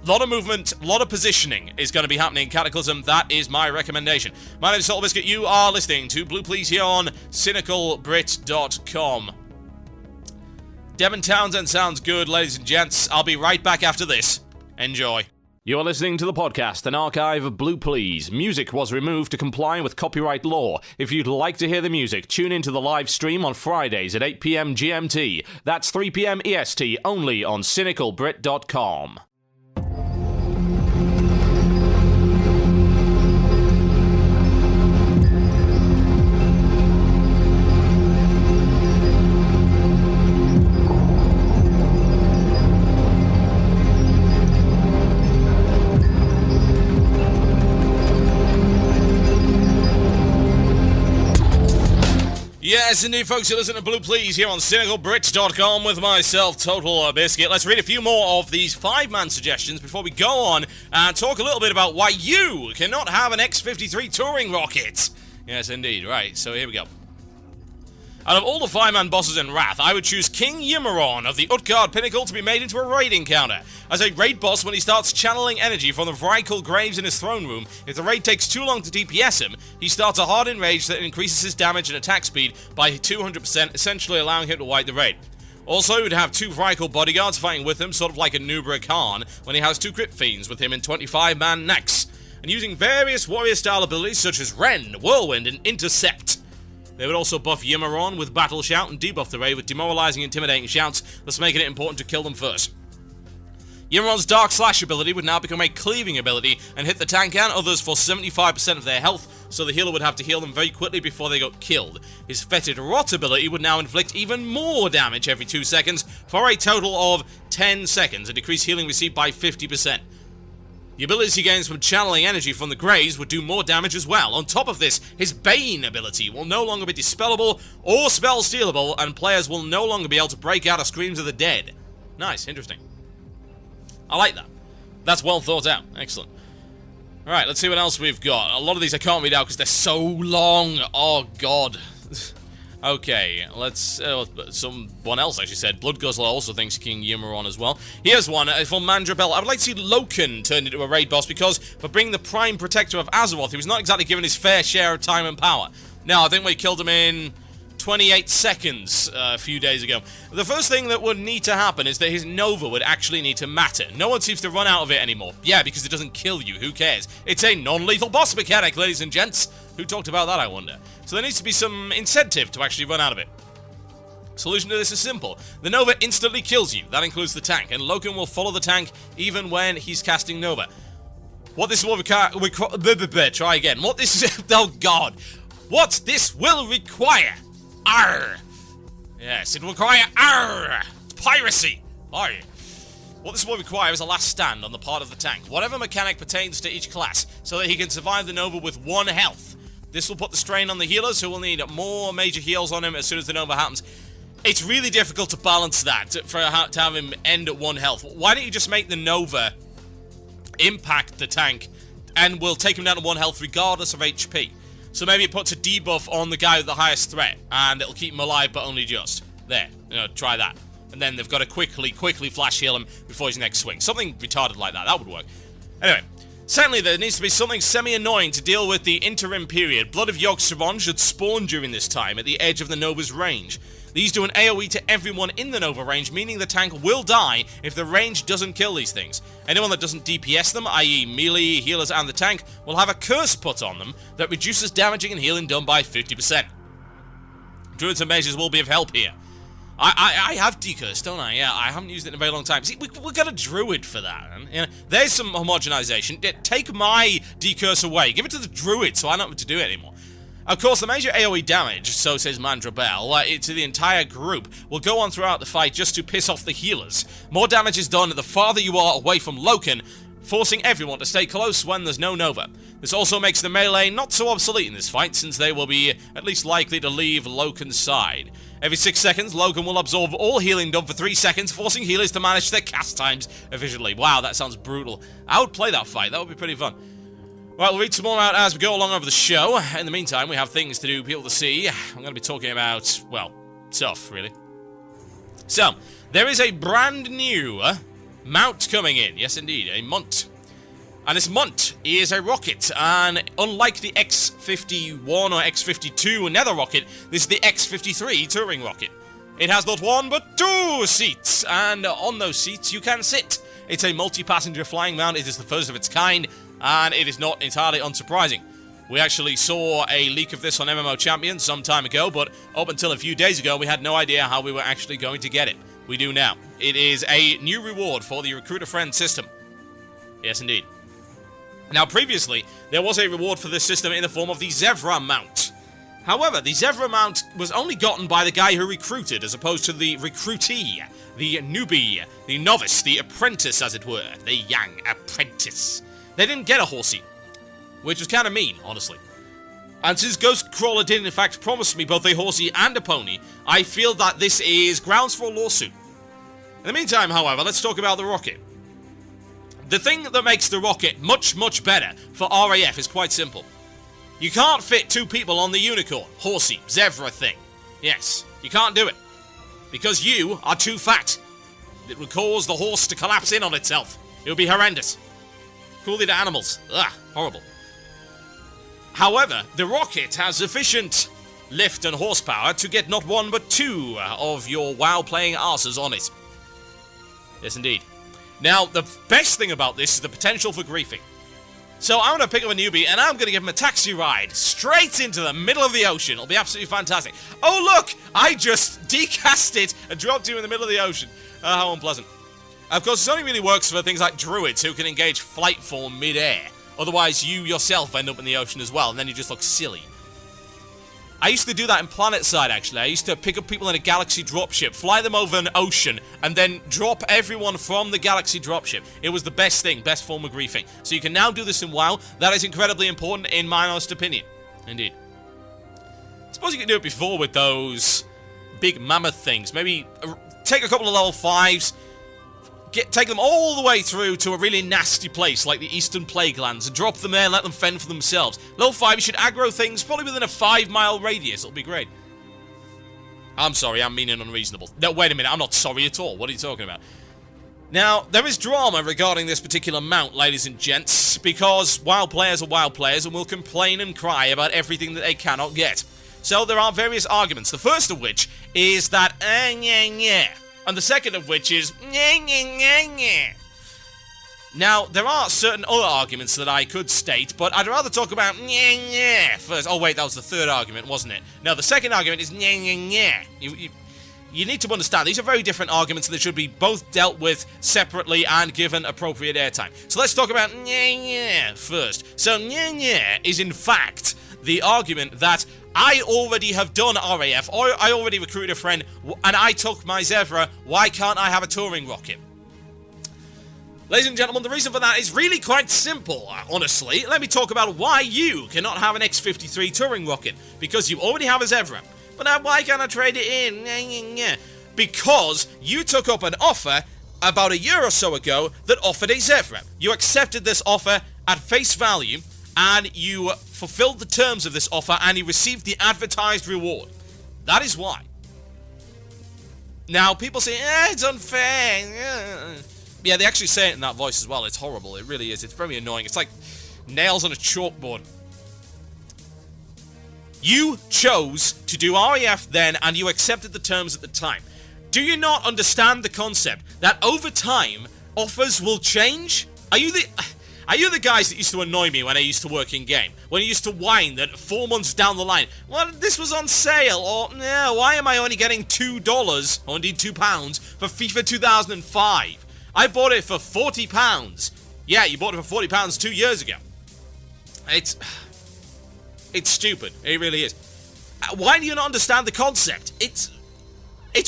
A lot of movement, a lot of positioning is going to be happening in Cataclysm. That is my recommendation. My name is TotalBiscuit. You are listening to Blue Plz here on cynicalbrit.com. Devin Townsend sounds good, ladies and gents. I'll be right back after this. Enjoy. You are listening to the podcast, an archive of Blue Plz. Music was removed to comply with copyright law. If you'd like to hear the music, tune into the live stream on Fridays at 8 p.m. GMT. That's 3 p.m. EST, only on cynicalbrit.com. Yes, indeed, folks, you listen to Blue Plz here on cynicalbrits.com with myself, TotalBiscuit. Let's read a few more of these 5-man suggestions before we go on and talk a little bit about why you cannot have an X-53 touring rocket. Yes, indeed. Right, so here we go. Out of all the 5-man bosses in Wrath, I would choose King Yimmeron of the Utgard Pinnacle to be made into a raid encounter. As a raid boss, when he starts channeling energy from the Vrykul graves in his throne room, if the raid takes too long to DPS him, he starts a hard enrage that increases his damage and attack speed by 200%, essentially allowing him to wipe the raid. Also, he would have 2 Vrykul bodyguards fighting with him, sort of like a Nubra Khan, when he has 2 Crypt Fiends with him in 25-man necks, and using various warrior-style abilities such as Rend, Whirlwind, and Intercept. They would also buff Yimmeron with Battle Shout and debuff the raid with demoralizing, intimidating shouts, thus making it important to kill them first. Yimmeron's Dark Slash ability would now become a cleaving ability and hit the tank and others for 75% of their health, so the healer would have to heal them very quickly before they got killed. His Fetid Rot ability would now inflict even more damage every 2 seconds for a total of 10 seconds and decrease healing received by 50%. The abilities he gains from channeling energy from the graves would do more damage as well. On top of this, his Bane ability will no longer be dispellable or spell stealable, and players will no longer be able to break out of Screams of the Dead. Nice, interesting. I like that. That's well thought out. Excellent. Alright, let's see what else we've got. A lot of these I can't read out because they're so long. Oh, God. Okay, let's... someone else actually said Blood Guzzler also thinks King Yimmeron as well. Here's one for Mandrabell. I would like to see Loken turned into a raid boss because for being the Prime Protector of Azeroth, he was not exactly given his fair share of time and power. Now, I think we killed him in 28 seconds a few days ago. The first thing that would need to happen is that his Nova would actually need to matter. No one seems to run out of it anymore. Yeah, because it doesn't kill you. Who cares? It's a non-lethal boss mechanic, ladies and gents. Who talked about that, I wonder? So there needs to be some incentive to actually run out of it. Solution to this is simple. The Nova instantly kills you. That includes the tank, and Loken will follow the tank even when he's casting Nova. What this will require... Try again. What this... Oh, God. What this will require... Arr! Yes, it will require arr! Piracy! Arr! What this will require is a last stand on the part of the tank, whatever mechanic pertains to each class, so that he can survive the Nova with 1 health. This will put the strain on the healers, who will need more major heals on him as soon as the Nova happens. It's really difficult to balance that, to have him end at 1 health. Why don't you just make the Nova impact the tank, and will take him down to 1 health regardless of HP? So maybe it puts a debuff on the guy with the highest threat, and it'll keep him alive, but only just. There. Try that. And then they've got to quickly flash heal him before his next swing. Something retarded like that. That would work. Anyway. Certainly there needs to be something semi-annoying to deal with the interim period. Blood of Yogg-Saron should spawn during this time at the edge of the Nova's range. These do an AoE to everyone in the Nova range, meaning the tank will die if the range doesn't kill these things. Anyone that doesn't DPS them, i.e. melee, healers, and the tank, will have a curse put on them that reduces damaging and healing done by 50%. Druids and mages will be of help here. I have decursed, don't I? Yeah, I haven't used it in a very long time. See, we've got a druid for that. There's some homogenization. Take my decurse away. Give it to the druid so I don't have to do it anymore. Of course, the major AoE damage, so says Mandrabell, to the entire group, will go on throughout the fight just to piss off the healers. More damage is done the farther you are away from Loken, forcing everyone to stay close when there's no Nova. This also makes the melee not so obsolete in this fight, since they will be at least likely to leave Loken's side. Every 6 seconds, Loken will absorb all healing done for 3 seconds, forcing healers to manage their cast times efficiently. Wow, that sounds brutal. I would play that fight. That would be pretty fun. Right, we'll read some more out as we go along over the show. In the meantime, we have things to do, people to see. I'm going to be talking about, well, stuff, really. So, there is a brand new mount coming in. Yes, indeed, a mount. And this mount is a rocket, and unlike the X-51 or X-52 nether rocket, this is the X-53 touring rocket. It has not 1 but 2 seats, and on those seats you can sit. It's a multi-passenger flying mount. It is the first of its kind, and it is not entirely unsurprising. We actually saw a leak of this on MMO Champions some time ago, but up until a few days ago we had no idea how we were actually going to get it. We do now. It is a new reward for the Recruiter Friend system. Yes, indeed. Now, previously, there was a reward for this system in the form of the Zevra mount. However, the Zevra mount was only gotten by the guy who recruited, as opposed to the recruitee, the newbie, the novice, the apprentice, as it were, the young apprentice. They didn't get a horsey, which was kind of mean, honestly. And since Ghost Crawler did in fact promise me both a horsey and a pony, I feel that this is grounds for a lawsuit. In the meantime, however, let's talk about the rocket. The thing that makes the rocket much, much better for RAF is quite simple. You can't fit 2 people on the unicorn, horsey, zebra thing. Yes, you can't do it. Because you are too fat. It would cause the horse to collapse in on itself. It would be horrendous. Cruelty to animals. Ugh, horrible. However, the rocket has sufficient lift and horsepower to get not 1 but 2 of your WoW-playing arses on it. Yes, indeed. Now, the best thing about this is the potential for griefing. So I'm going to pick up a newbie, and I'm going to give him a taxi ride straight into the middle of the ocean. It'll be absolutely fantastic. Oh, look! I just decast it and dropped you in the middle of the ocean. How unpleasant. Of course, this only really works for things like druids who can engage flight form mid-air. Otherwise, you yourself end up in the ocean as well, and then you just look silly. I used to do that in PlanetSide, actually. I used to pick up people in a galaxy dropship, fly them over an ocean, and then drop everyone from the galaxy dropship. It was the best thing, best form of griefing. So you can now do this in WoW. That is incredibly important, in my honest opinion. Indeed. I suppose you can do it before with those big mammoth things. Maybe take a couple of level 5s, take them all the way through to a really nasty place like the Eastern Plaguelands and drop them there and let them fend for themselves. Level 5, you should aggro things probably within a 5-mile radius. It'll be great. I'm sorry, I'm mean and unreasonable. No, wait a minute, I'm not sorry at all. What are you talking about? Now, there is drama regarding this particular mount, ladies and gents, because WoW players are WoW players and will complain and cry about everything that they cannot get. So there are various arguments, the first of which is that and the second of which is Now, there are certain other arguments that I could state, but I'd rather talk about first. Oh wait, that was the third argument, wasn't it? No, the second argument is You need to understand, these are very different arguments and they should be both dealt with separately and given appropriate airtime. So let's talk about first. So is in fact the argument that I already have done RAF, or I already recruited a friend, and I took my Zevra, why can't I have a touring rocket? Ladies and gentlemen, the reason for that is really quite simple, honestly. Let me talk about why you cannot have an X-53 touring rocket. Because you already have a Zevra. But now why can't I trade it in? Because you took up an offer about a year or so ago that offered a Zevra. You accepted this offer at face value, and you fulfilled the terms of this offer, and you received the advertised reward. That is why. Now, people say, it's unfair. Yeah, they actually say it in that voice as well. It's horrible. It really is. It's very annoying. It's like nails on a chalkboard. You chose to do RAF then, and you accepted the terms at the time. Do you not understand the concept that over time, offers will change? Are you the guys that used to annoy me when I used to work in game? When I used to whine that 4 months down the line, well, this was on sale, or no, why am I only getting $2, or indeed £2, for FIFA 2005? I bought it for £40. Yeah, you bought it for £40 2 years ago. It's stupid. It really is. Why do you not understand the concept? It's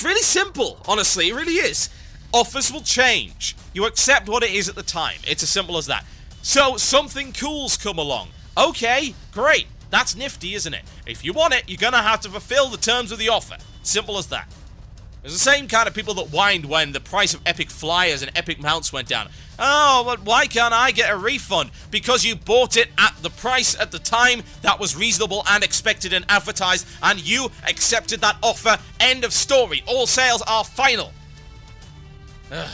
really simple, honestly. It really is. Offers will change. You accept what it is at the time. It's as simple as that. So, something cool's come along. Okay, great. That's nifty, isn't it? If you want it, you're going to have to fulfill the terms of the offer. Simple as that. It's the same kind of people that whined when the price of epic flyers and epic mounts went down. Oh, but why can't I get a refund? Because you bought it at the price at the time that was reasonable and expected and advertised, and you accepted that offer. End of story. All sales are final. Ugh.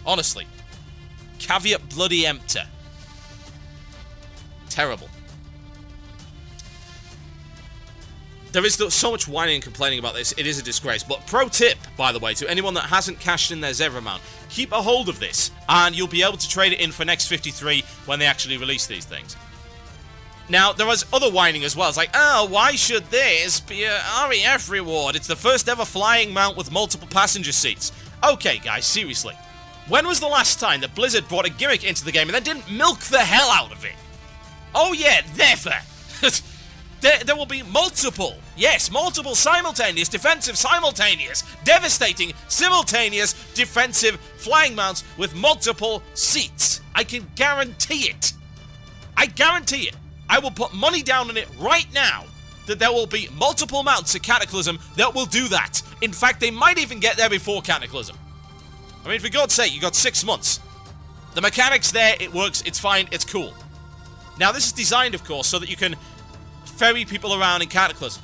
Honestly. Caveat bloody emptor. Terrible. There is so much whining and complaining about this, it is a disgrace. But pro tip, by the way, to anyone that hasn't cashed in their Zevra mount, keep a hold of this, and you'll be able to trade it in for an X-53 when they actually release these things. Now, there was other whining as well. It's like, oh, why should this be a RAF reward? It's the first ever flying mount with multiple passenger seats. Okay, guys, seriously. When was the last time that Blizzard brought a gimmick into the game and then didn't milk the hell out of it? Oh yeah, never! There will be multiple simultaneous, defensive simultaneous, devastating simultaneous defensive flying mounts with multiple seats. I can guarantee it. I guarantee it. I will put money down on it right now that there will be multiple mounts at Cataclysm that will do that. In fact, they might even get there before Cataclysm. I mean, for God's sake, you got 6 months. The mechanics there, it works, it's fine, it's cool. Now, this is designed, of course, so that you can ferry people around in Cataclysm.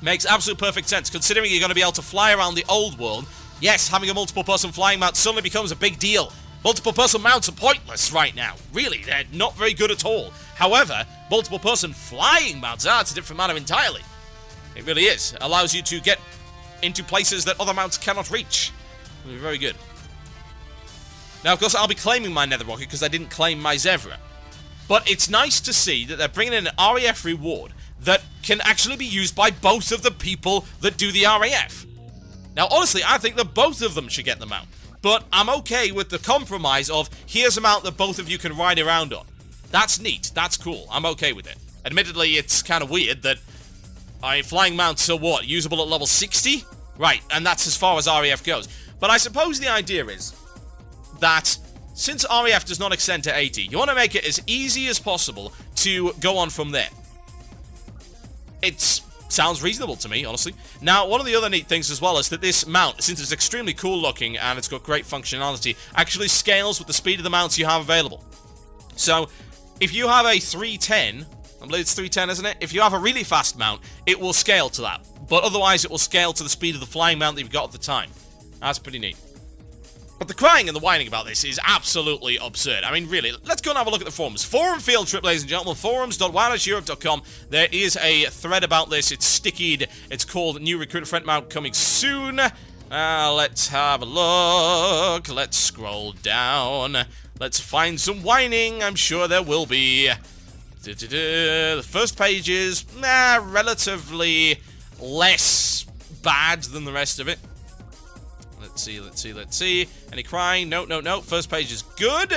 Makes absolute perfect sense, considering you're going to be able to fly around the old world. Yes, having a multiple-person flying mount suddenly becomes a big deal. Multiple-person mounts are pointless right now. Really, they're not very good at all. However, multiple-person flying mounts, it's a different matter entirely. It really is. It allows you to get into places that other mounts cannot reach. It'll be very good. Now, of course, I'll be claiming my nether rocket because I didn't claim my Zevra. But it's nice to see that they're bringing in an RAF reward that can actually be used by both of the people that do the RAF. Now, honestly, I think that both of them should get the mount. But I'm okay with the compromise of, here's a mount that both of you can ride around on. That's neat. That's cool. I'm okay with it. Admittedly, it's kind of weird that flying mounts are what? Usable at level 60? Right, and that's as far as RAF goes. But I suppose the idea is that since RAF does not extend to 80, you want to make it as easy as possible to go on from there. It sounds reasonable to me, honestly. Now, one of the other neat things as well is that this mount, since it's extremely cool looking and it's got great functionality, actually scales with the speed of the mounts you have available. So, if you have a 310, I believe it's 310, isn't it? If you have a really fast mount, it will scale to that. But otherwise, it will scale to the speed of the flying mount that you've got at the time. That's pretty neat. But the crying and the whining about this is absolutely absurd. I mean, really, let's go and have a look at the forums. Forum field trip, ladies and gentlemen. Forums.wirelesseurope.com. There is a thread about this. It's stickied. It's called New Recruiter Friend Mount coming soon. Let's have a look. Let's scroll down. Let's find some whining. I'm sure there will be. The first page is relatively less bad than the rest of it. Let's see. Any crying? No. First page is good.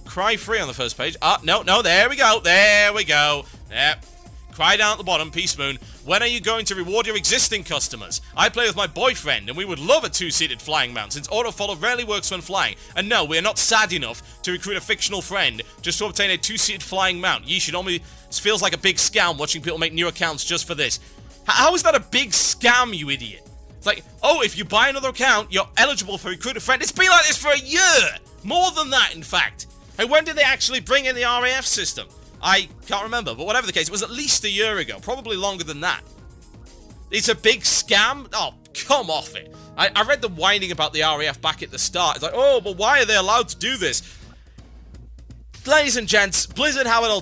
Cry free on the first page. No. There we go. Yep. Cry down at the bottom. Peace Moon. When are you going to reward your existing customers? I play with my boyfriend, and we would love a 2-seated flying mount, since autofollow rarely works when flying. And no, we are not sad enough to recruit a fictional friend just to obtain a 2-seated flying mount. Yeesh, it almost feels like a big scam watching people make new accounts just for this. How is that a big scam, you idiot? It's like, oh, if you buy another account, you're eligible for recruit a friend. It's been like this for a year! More than that, in fact. And when did they actually bring in the RAF system? I can't remember, but whatever the case, it was at least a year ago. Probably longer than that. It's a big scam? Oh, come off it. I read the whining about the RAF back at the start. It's like, oh, but why are they allowed to do this? Ladies and gents, Blizzard have an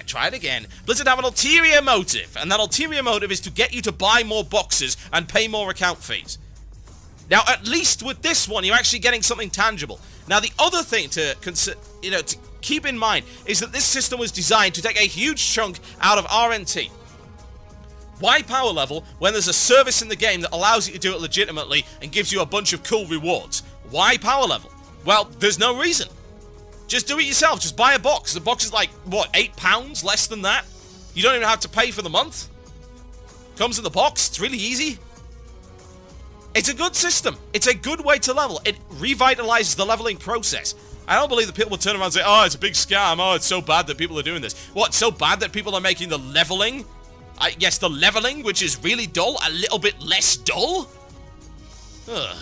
try it again. Blizzard have an ulterior motive, and that ulterior motive is to get you to buy more boxes and pay more account fees. Now, at least with this one, you're actually getting something tangible. Now, the other thing to keep in mind is that this system was designed to take a huge chunk out of RNT. Why power level when there's a service in the game that allows you to do it legitimately and gives you a bunch of cool rewards? Why power level? Well, there's no reason. Just do it yourself. Just buy a box. The box is like, what, £8? Less than that? You don't even have to pay for the month. Comes in the box. It's really easy. It's a good system. It's a good way to level. It revitalizes the leveling process. I don't believe that people will turn around and say, oh, it's a big scam. Oh, it's so bad that people are doing this. What, so bad that people are making the leveling? Yes, the leveling, which is really dull, a little bit less dull? Ugh.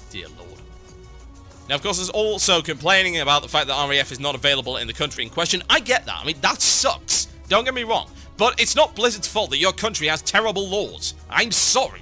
Dear Lord. Now, of course, there's also complaining about the fact that RAF is not available in the country in question. I get that. I mean, that sucks. Don't get me wrong. But it's not Blizzard's fault that your country has terrible laws. I'm sorry.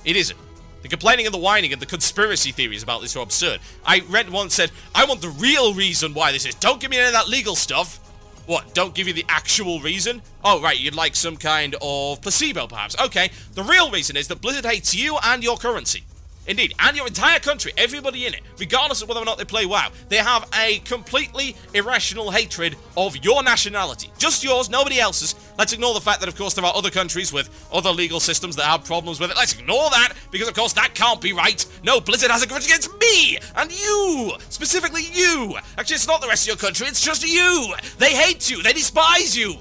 It isn't. The complaining and the whining and the conspiracy theories about this are absurd. I read one that said, I want the real reason why this is. Don't give me any of that legal stuff. What, don't give you the actual reason? Oh, right, you'd like some kind of placebo, perhaps. Okay, the real reason is that Blizzard hates you and your currency. Indeed, and your entire country, everybody in it, regardless of whether or not they play WoW. They have a completely irrational hatred of your nationality. Just yours, nobody else's. Let's ignore the fact that, of course, there are other countries with other legal systems that have problems with it. Let's ignore that, because, of course, that can't be right. No, Blizzard has a grudge against me and you. Specifically you. Actually, it's not the rest of your country, it's just you. They hate you. They despise you.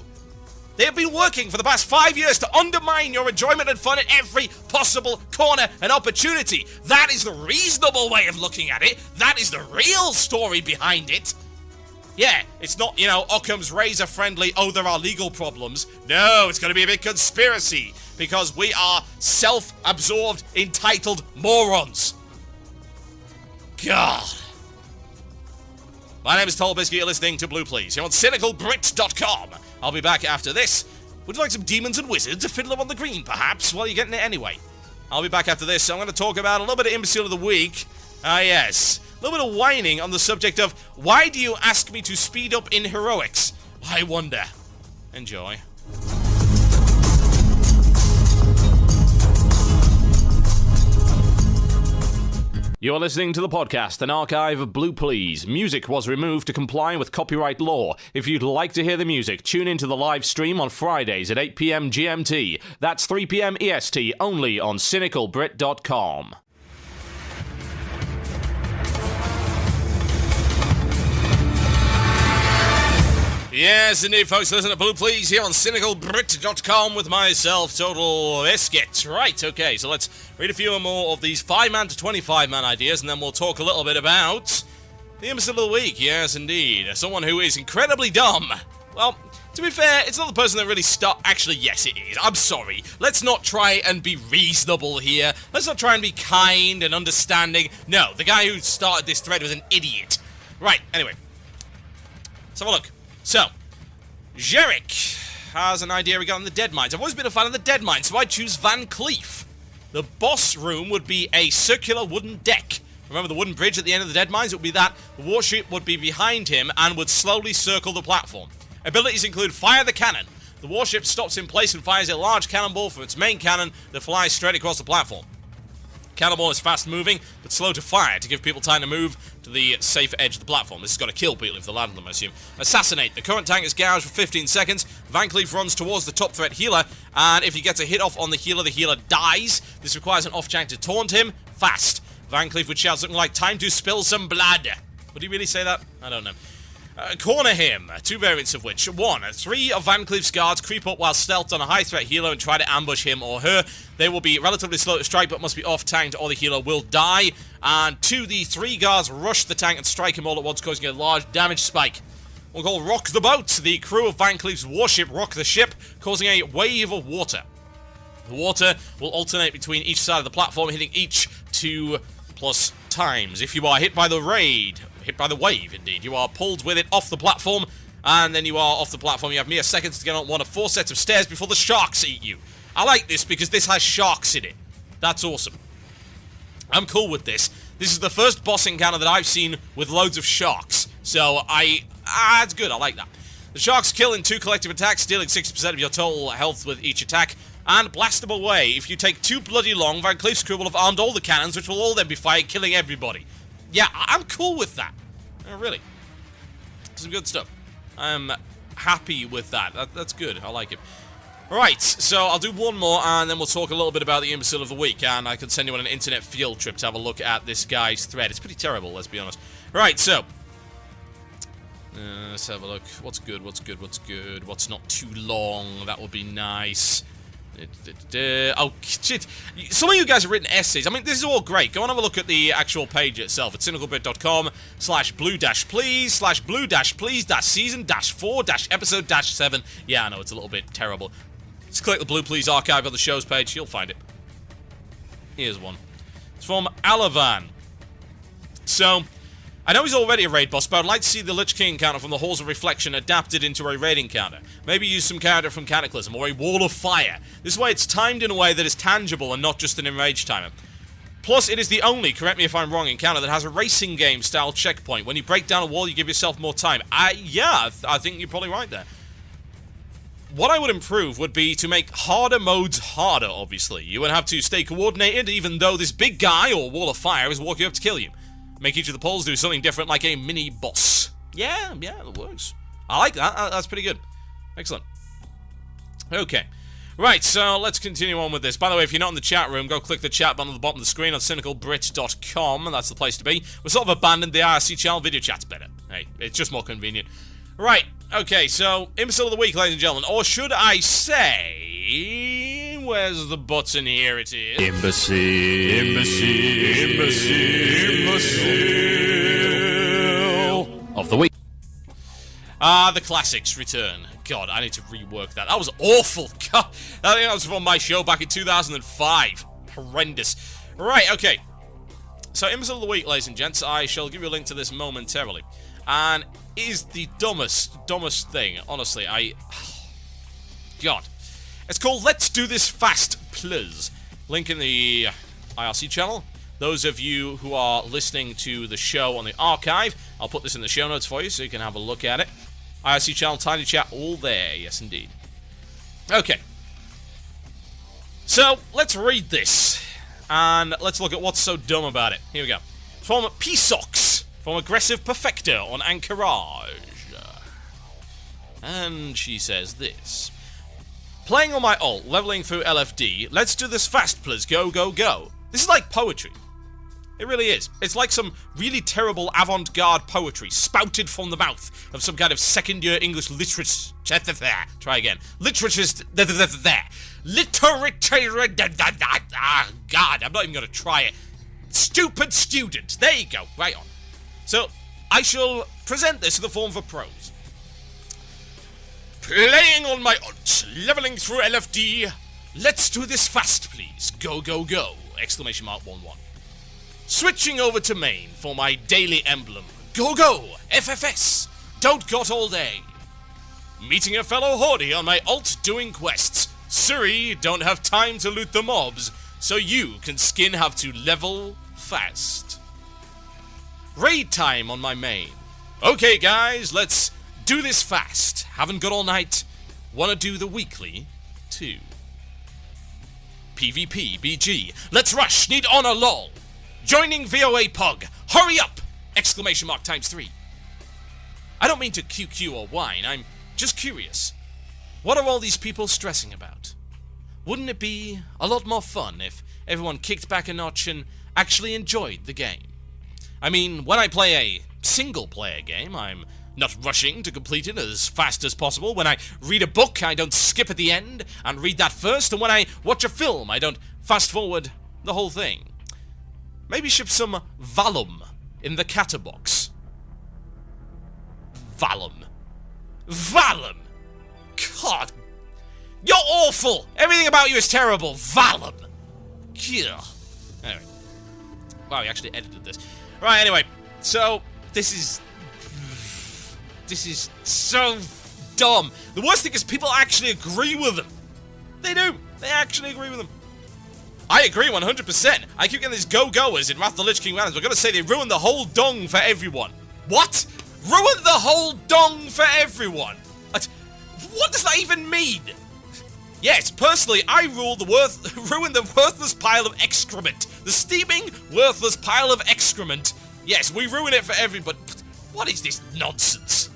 They have been working for the past 5 years to undermine your enjoyment and fun at every possible corner and opportunity. That is the reasonable way of looking at it. That is the real story behind it. Yeah, it's not, Occam's razor-friendly, oh, there are legal problems. No, it's going to be a big conspiracy, because we are self-absorbed, entitled morons. God. My name is TotalBiscuit, you're listening to Blue Plz. You're on cynicalbrit.com. I'll be back after this. Would you like some demons and wizards, a fiddler on the green, perhaps? Well, you're getting it anyway. I'll be back after this, so I'm going to talk about a little bit of Imbecile of the Week. Ah, yes. A little bit of whining on the subject of, why do you ask me to speed up in heroics? I wonder. Enjoy. You're listening to the podcast, an archive of Blue Plz. Music was removed to comply with copyright law. If you'd like to hear the music, tune into the live stream on Fridays at 8 p.m. GMT. That's 3 p.m. EST, only on cynicalbrit.com. Yes, indeed, folks. Listen to Blue Plz here on cynicalbrit.com with myself, TotalBiscuit. Right, okay, so let's read a few more of these 5-man to 25-man ideas, and then we'll talk a little bit about the Imbecile of the Week. Yes, indeed. Someone who is incredibly dumb. Well, to be fair, it's not the person that really Actually, yes, it is. I'm sorry. Let's not try and be reasonable here. Let's not try and be kind and understanding. No, the guy who started this thread was an idiot. Right, anyway. Let's have a look. So, Jerick has an idea regarding the Dead Mines. I've always been a fan of the Dead Mines, so I choose Van Cleef. The boss room would be a circular wooden deck. Remember the wooden bridge at the end of the Dead Mines? It would be that. The warship would be behind him and would slowly circle the platform. Abilities include Fire the Cannon. The warship stops in place and fires a large cannonball from its main cannon that flies straight across the platform. Cannonball is fast moving, but slow to fire to give people time to move to the safe edge of the platform. This has got to kill people if they land on them, I assume. Assassinate. The current tank is gouged for 15 seconds. Van Cleef runs towards the top threat healer, and if he gets a hit off on the healer dies. This requires an off-jank to taunt him. Fast. Van Cleef would shout something like, time to spill some blood. Would he really say that? I don't know. Corner him, 2 variants of which. 1, 3 of Van Cleef's guards creep up while stealthed on a high-threat healer and try to ambush him or her. They will be relatively slow to strike but must be off-tanked or the healer will die. And 2, the 3 guards rush the tank and strike him all at once, causing a large damage spike. We'll call Rock the Boat. The crew of Van Cleef's warship rock the ship, causing a wave of water. The water will alternate between each side of the platform, hitting each 2+ times. If you are hit by the wave, indeed. You are pulled with it off the platform, and then you are off the platform. You have mere seconds to get on one of 4 sets of stairs before the sharks eat you. I like this because this has sharks in it. That's awesome. I'm cool with this. This is the first boss encounter that I've seen with loads of sharks. So it's good. I like that. The sharks kill in 2 collective attacks, stealing 60% of your total health with each attack, and blast them away. If you take too bloody long, Van Cleef's crew will have armed all the cannons, which will all then be fired, killing everybody. Yeah, I'm cool with that. Really. Some good stuff. I'm happy with that. That's good. I like it. Right, so I'll do one more, and then we'll talk a little bit about the Imbecile of the Week, and I can send you on an internet field trip to have a look at this guy's thread. It's pretty terrible, let's be honest. Right, so let's have a look. What's good? What's good? What's good? What's not too long? That would be nice. Oh, shit. Some of you guys have written essays. I mean, this is all great. Go and have a look at the actual page itself at cynicalbit.com/blue-please/blue-please-season-4-episode-7. Yeah, I know, it's a little bit terrible. Just click the Blue Please archive on the show's page. You'll find it. Here's one. It's from Alavan. So, I know he's already a raid boss, but I'd like to see the Lich King encounter from the Halls of Reflection adapted into a raid encounter. Maybe use some character from Cataclysm, or a Wall of Fire. This way it's timed in a way that is tangible and not just an enrage timer. Plus, it is the only, correct me if I'm wrong, encounter that has a racing game style checkpoint. When you break down a wall, you give yourself more time. I think you're probably right there. What I would improve would be to make harder modes harder, obviously. You would have to stay coordinated even though this big guy, or Wall of Fire, is walking up to kill you. Make each of the poles do something different, like a mini-boss. Yeah, that works. I like that. That's pretty good. Excellent. Okay. Right, so let's continue on with this. By the way, if you're not in the chat room, go click the chat button at the bottom of the screen on cynicalbrit.com. That's the place to be. We sort of abandoned the IRC channel. Video chat's better. Hey, it's just more convenient. Right, okay, so Imbecile of the Week, ladies and gentlemen. Or should I say... Where's the button? Here it is. Imbecile of the Week. Ah, the classics return. God, I need to rework that. That was awful. God, I think that was from my show back in 2005. Horrendous. Right, okay. So, Imbecile of the Week, ladies and gents. I shall give you a link to this momentarily. And it is the dumbest thing. Honestly, God. It's called Let's Do This Fast, Plz. Link in the IRC channel. Those of you who are listening to the show on the archive, I'll put this in the show notes for you so you can have a look at it. IRC channel, Tiny Chat, all there. Yes, indeed. Okay. So, let's read this. And let's look at what's so dumb about it. Here we go. From P-Sox, from Aggressive Perfector on Anchorage. And she says this. Playing on my alt, leveling through LFD, let's do this fast, please. Go, go, go. This is like poetry. It really is. It's like some really terrible avant-garde poetry spouted from the mouth of some kind of second-year English literature. Try again. Literature. Ah, God, I'm not even going to try it. Stupid student. There you go. Right on. So, I shall present this in the form of a prose. Playing on my alt, leveling through LFD. Let's do this fast, please. Go, go, go. Exclamation mark 11. Switching over to main for my daily emblem. Go, go. FFS. Don't got all day. Meeting a fellow Horde on my alt doing quests. Sorry, don't have time to loot the mobs, so you can skin have to level fast. Raid time on my main. Okay guys, let's do this fast. Haven't got all night. Wanna do the weekly too. PvP, BG. Let's rush, need honor lol. Joining VOA Pug. Hurry up! Exclamation mark ×3. I don't mean to QQ or whine, I'm just curious. What are all these people stressing about? Wouldn't it be a lot more fun if everyone kicked back a notch and actually enjoyed the game? I mean, when I play a single-player game, I'm not rushing to complete it as fast as possible. When I read a book, I don't skip at the end and read that first. And when I watch a film, I don't fast-forward the whole thing. Maybe ship some Valum in the Catterbox. Valum. Valum! God! You're awful! Everything about you is terrible! Valum! Yeah. Anyway. Wow, he actually edited this. Right, anyway. So, this is so dumb. The worst thing is people actually agree with them. They do. They actually agree with them. I agree 100%. I keep getting these go-goers in Wrath of the Lich King Lands. We're gonna say they ruined the whole dong for everyone. What? Ruined the whole dong for everyone? What does that even mean? Yes, personally, I ruined the worthless pile of excrement. The steaming, worthless pile of excrement. Yes, we ruin it for everybody. What is this nonsense?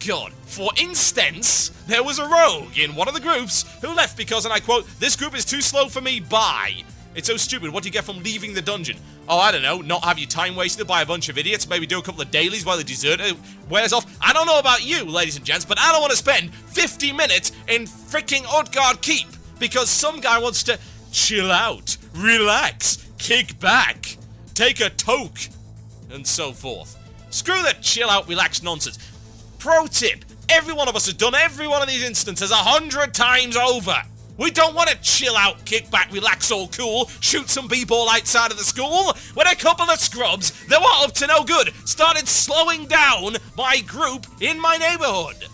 God. For instance, there was a rogue in one of the groups who left because, and I quote, "This group is too slow for me, bye." It's so stupid. What do you get from leaving the dungeon? Oh, I don't know, not have your time wasted by a bunch of idiots, maybe do a couple of dailies while the dessert wears off. I don't know about you, ladies and gents, but I don't want to spend 50 minutes in freaking Utgard Keep because some guy wants to chill out, relax, kick back, take a toke, and so forth. Screw the chill out, relax nonsense. Pro tip, every one of us has done every one of these instances 100 times over. We don't want to chill out, kick back, relax, all cool, shoot some b-ball outside of the school, when a couple of scrubs that were up to no good started slowing down my group in my neighborhood.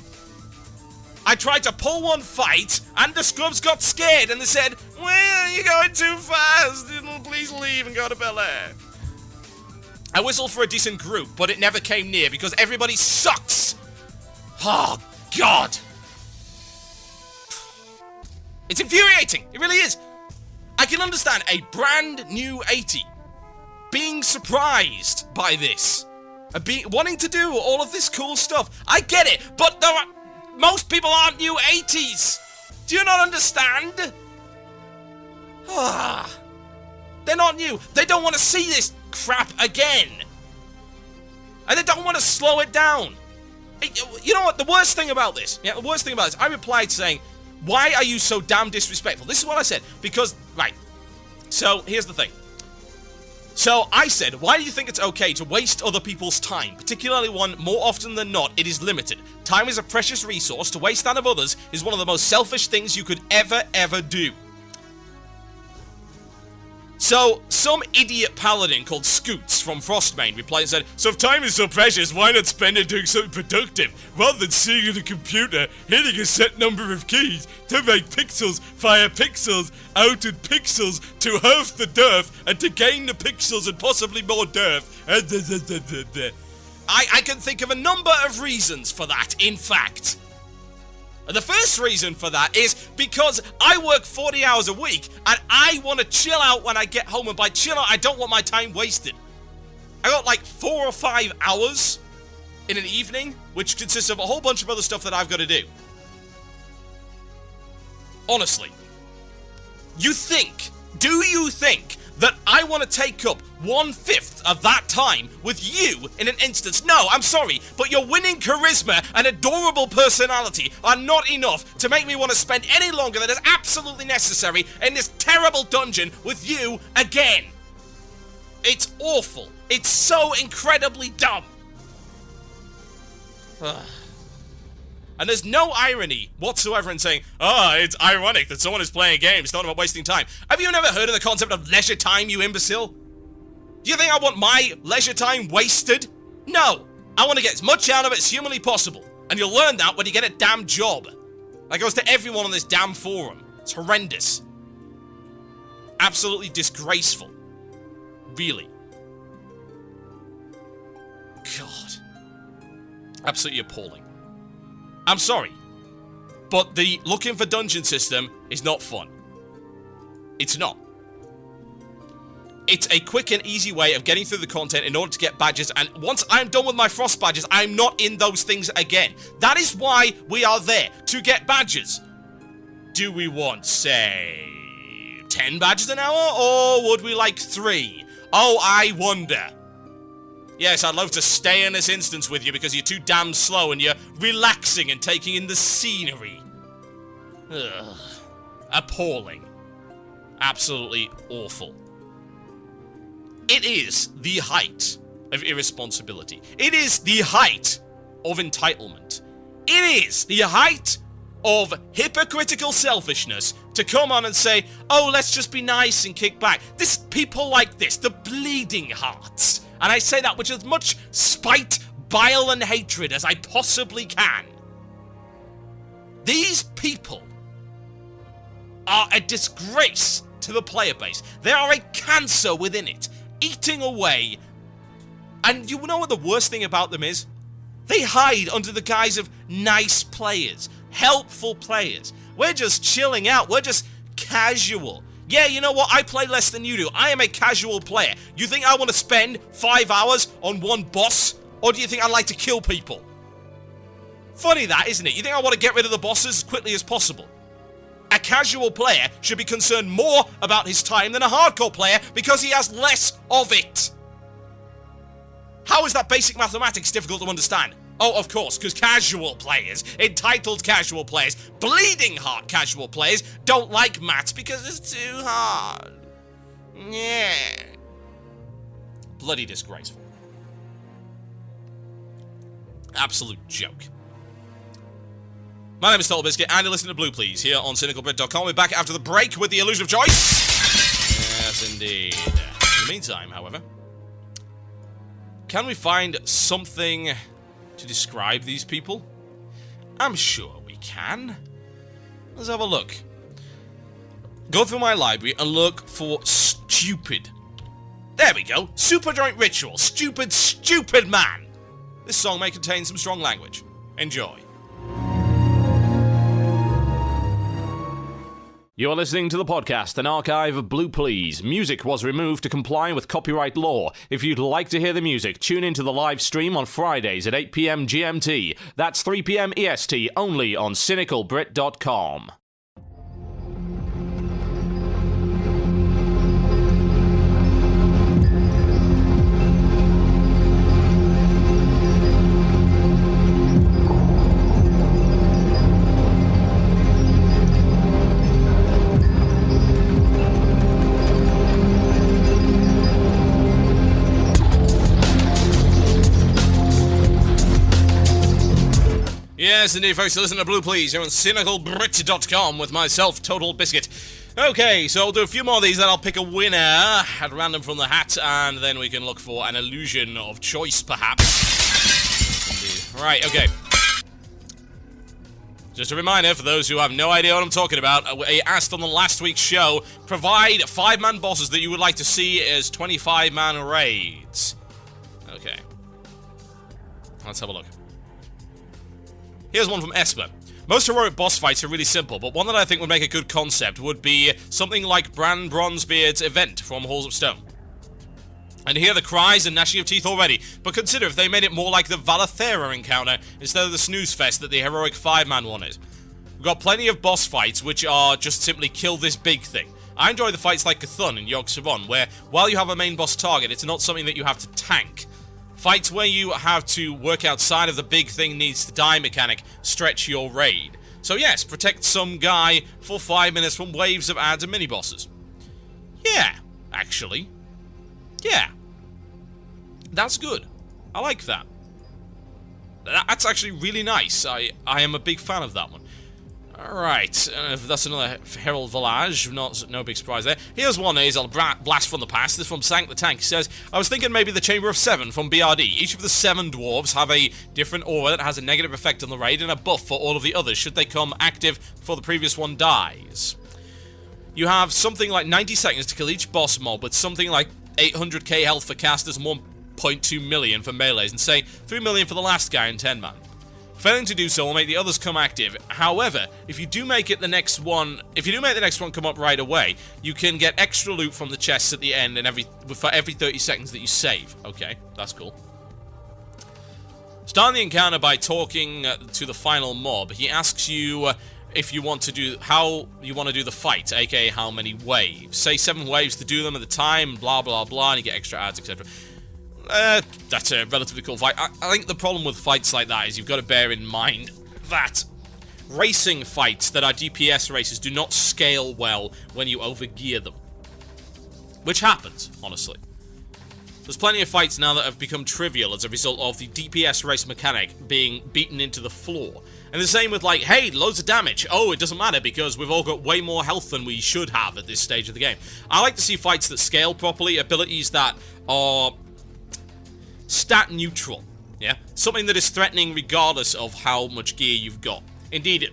I tried to pull one fight, and the scrubs got scared, and they said, "Well, you're going too fast, please leave and go to Bel Air." I whistled for a decent group, but it never came near because everybody sucks. Oh, God. It's infuriating. It really is. I can understand a brand new 80 being surprised by this. Wanting to do all of this cool stuff. I get it, but most people aren't new 80s. Do you not understand? They're not new. They don't want to see this crap again. And they don't want to slow it down. You know what? The worst thing about this, I replied saying, "Why are you so damn disrespectful?" This is what I said. Because, right. So, here's the thing. So I said, why do you think it's okay to waste other people's time? Particularly one more often than not, it is limited. Time is a precious resource. To waste that of others is one of the most selfish things you could ever do. So, some idiot paladin called Scoots from Frostbane replied and said, so if time is so precious, why not spend it doing something productive, rather than sitting at a computer, hitting a set number of keys to make pixels fire pixels out in pixels to half the dearth, and to gain the pixels and possibly more dearth. I can think of a number of reasons for that, in fact. And the first reason for that is because I work 40 hours a week and I want to chill out when I get home, and by chill out, I don't want my time wasted. I got like 4 or 5 hours in an evening, which consists of a whole bunch of other stuff that I've got to do. Honestly, do you think that I want to take up 1/5 of that time with you in an instance? No, I'm sorry, but your winning charisma and adorable personality are not enough to make me want to spend any longer than is absolutely necessary in this terrible dungeon with you again. It's awful. It's so incredibly dumb. And there's no irony whatsoever in saying, it's ironic that someone is playing a game, it's not about wasting time. Have you never heard of the concept of leisure time, you imbecile? Do you think I want my leisure time wasted? No. I want to get as much out of it as humanly possible. And you'll learn that when you get a damn job. That goes to everyone on this damn forum. It's horrendous. Absolutely disgraceful. Really. God. Absolutely appalling. I'm sorry, but the looking for dungeon system is not fun. It's not. It's a quick and easy way of getting through the content in order to get badges, and once I'm done with my frost badges, I'm not in those things again. That is why we are there, to get badges. Do we want, say, 10 badges an hour, or would we like 3? Oh, I wonder. Yes, I'd love to stay in this instance with you because you're too damn slow and you're relaxing and taking in the scenery. Ugh. Appalling. Absolutely awful. It is the height of irresponsibility. It is the height of entitlement. It is the height of hypocritical selfishness to come on and say, oh, let's just be nice and kick back. People like this, the bleeding hearts. And I say that with as much spite, bile, and hatred as I possibly can. These people are a disgrace to the player base. They are a cancer within it, eating away. And you know what the worst thing about them is? They hide under the guise of nice players, helpful players. We're just chilling out. We're just casual. Yeah, you know what? I play less than you do. I am a casual player. You think I want to spend 5 hours on one boss? Or do you think I'd like to kill people? Funny that, isn't it? You think I want to get rid of the bosses as quickly as possible? A casual player should be concerned more about his time than a hardcore player because he has less of it. How is that basic mathematics difficult to understand? Oh, of course, because casual players, entitled casual players, bleeding heart casual players don't like maths because it's too hard. Yeah. Bloody disgraceful. Absolute joke. My name is TotalBiscuit, and you're listening to Blue Plz here on CynicalBrit.com. We're back after the break with the illusion of choice. Yes, indeed. In the meantime, however, can we find something to describe these people? I'm sure we can. Let's have a look. Go through my library and look for stupid. There we go. Super Joint Ritual. Stupid, stupid man. This song may contain some strong language. Enjoy. You are listening to the podcast, an archive of Blue Plz. Music was removed to comply with copyright law. If you'd like to hear the music, tune into the live stream on Fridays at 8 p.m. GMT. That's 3 p.m. EST, only on CynicalBrit.com. Yes, indeed, folks. Listen to Blue Plz. You're on cynicalbrit.com with myself, TotalBiscuit. Okay, so I'll do a few more of these, then I'll pick a winner at random from the hat, and then we can look for an illusion of choice, perhaps. Right, okay. Just a reminder, for those who have no idea what I'm talking about, I asked on the last week's show, provide 5-man bosses that you would like to see as 25-man raids. Okay. Let's have a look. Here's one from Esper. Most heroic boss fights are really simple, but one that I think would make a good concept would be something like Bran Bronzebeard's event from Halls of Stone. And hear the cries and gnashing of teeth already, but consider if they made it more like the Valathera encounter instead of the snooze fest that the heroic 5-man one is. We've got plenty of boss fights which are just simply kill this big thing. I enjoy the fights like Cthulhu and Yogg-Saron, where while you have a main boss target, it's not something that you have to tank. Fights where you have to work outside of the big thing needs to die mechanic stretch your raid. So yes, protect some guy for 5 minutes from waves of ads and mini-bosses. Yeah, actually. Yeah. That's good. I like that. That's actually really nice. I am a big fan of that one. Alright, that's another Herald Village, no big surprise there. Here's one I'll blast from the past. This is from Sank the Tank. He says, I was thinking maybe the Chamber of 7 from BRD. Each of the 7 dwarves have a different aura that has a negative effect on the raid and a buff for all of the others should they come active before the previous one dies. You have something like 90 seconds to kill each boss mob with something like 800k health for casters and 1.2 million for melees, and say 3 million for the last guy in 10-man. Failing to do so will make the others come active. However, if you do make the next one come up right away, you can get extra loot from the chests at the end and for every 30 seconds that you save. Okay, that's cool. Start the encounter by talking to the final mob. He asks you if you want to do how you want to do the fight, aka how many waves. Say 7 waves to do them at the time, blah blah blah, and you get extra ads, etc. That's a relatively cool fight. I think the problem with fights like that is you've got to bear in mind that racing fights that are DPS races do not scale well when you overgear them. Which happens, honestly. There's plenty of fights now that have become trivial as a result of the DPS race mechanic being beaten into the floor. And the same with like, hey, loads of damage. Oh, it doesn't matter because we've all got way more health than we should have at this stage of the game. I like to see fights that scale properly, abilities that are stat neutral, yeah? Something that is threatening regardless of how much gear you've got. Indeed,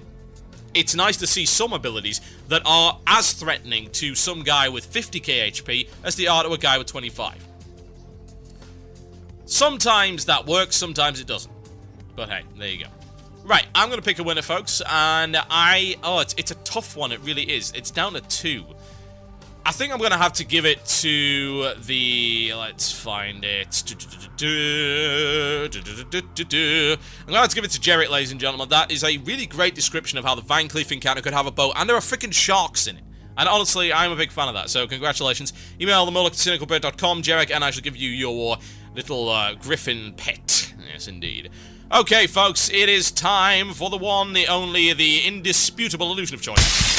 it's nice to see some abilities that are as threatening to some guy with 50k HP as they are to a guy with 25. Sometimes that works, sometimes it doesn't. But hey, there you go. Right, I'm going to pick a winner, folks, and it's a tough one, it really is. It's down to 2. I think I'm going to have to give it to the... Let's find it. I'm going to have to give it to Jarrett, ladies and gentlemen. That is a really great description of how the Van Cleef encounter could have a boat, and there are freaking sharks in it. And honestly, I'm a big fan of that, so congratulations. Email themullock@cynicalbrit.com, Jarek, and I shall give you your little griffin pet. Yes, indeed. Okay, folks, it is time for the one, the only, the indisputable illusion of choice.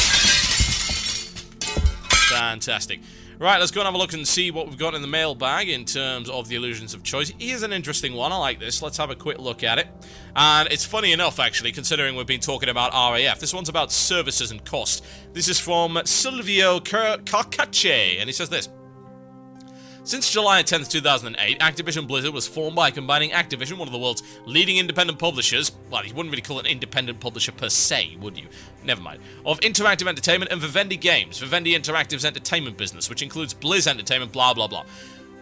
Fantastic. Right, let's go and have a look and see what we've got in the mailbag in terms of the illusions of choice. Here's an interesting one. I like this. Let's have a quick look at it. And it's funny enough, actually, considering we've been talking about RAF. This one's about services and cost. This is from Silvio Carcace, and he says this. Since July 10th, 2008, Activision Blizzard was formed by combining Activision, one of the world's leading independent publishers, well, you wouldn't really call it an independent publisher per se, would you? Never mind. Of interactive entertainment and Vivendi Games, Vivendi Interactive's entertainment business, which includes Blizz Entertainment, blah, blah, blah.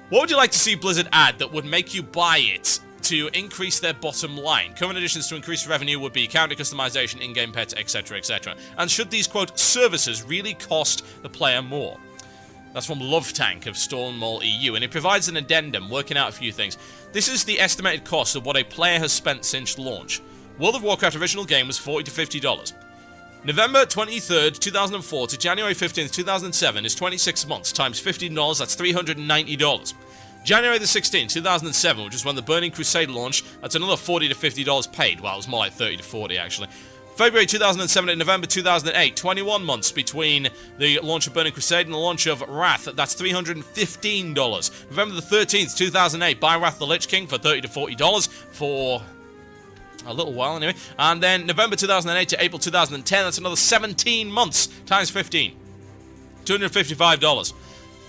What would you like to see Blizzard add that would make you buy it to increase their bottom line? Current additions to increase revenue would be character customization, in-game pets, etc., etc. And should these, quote, services really cost the player more? That's from Love Tank of Stonewall EU, and it provides an addendum working out a few things. This is the estimated cost of what a player has spent since launch. World of Warcraft original game was $40 to $50. November 23rd, 2004 to January 15th, 2007 is 26 months times $15, that's $390. January the 16th, 2007, which is when the Burning Crusade launched, that's another $40 to $50 paid. Well, it was more like 30 to 40 actually. February 2007 and November 2008, 21 months between the launch of Burning Crusade and the launch of Wrath. That's $315. November the 13th, 2008, buy Wrath the Lich King for $30 to $40 for A little while, anyway. And then November 2008 to April 2010, that's another 17 months times 15. $255.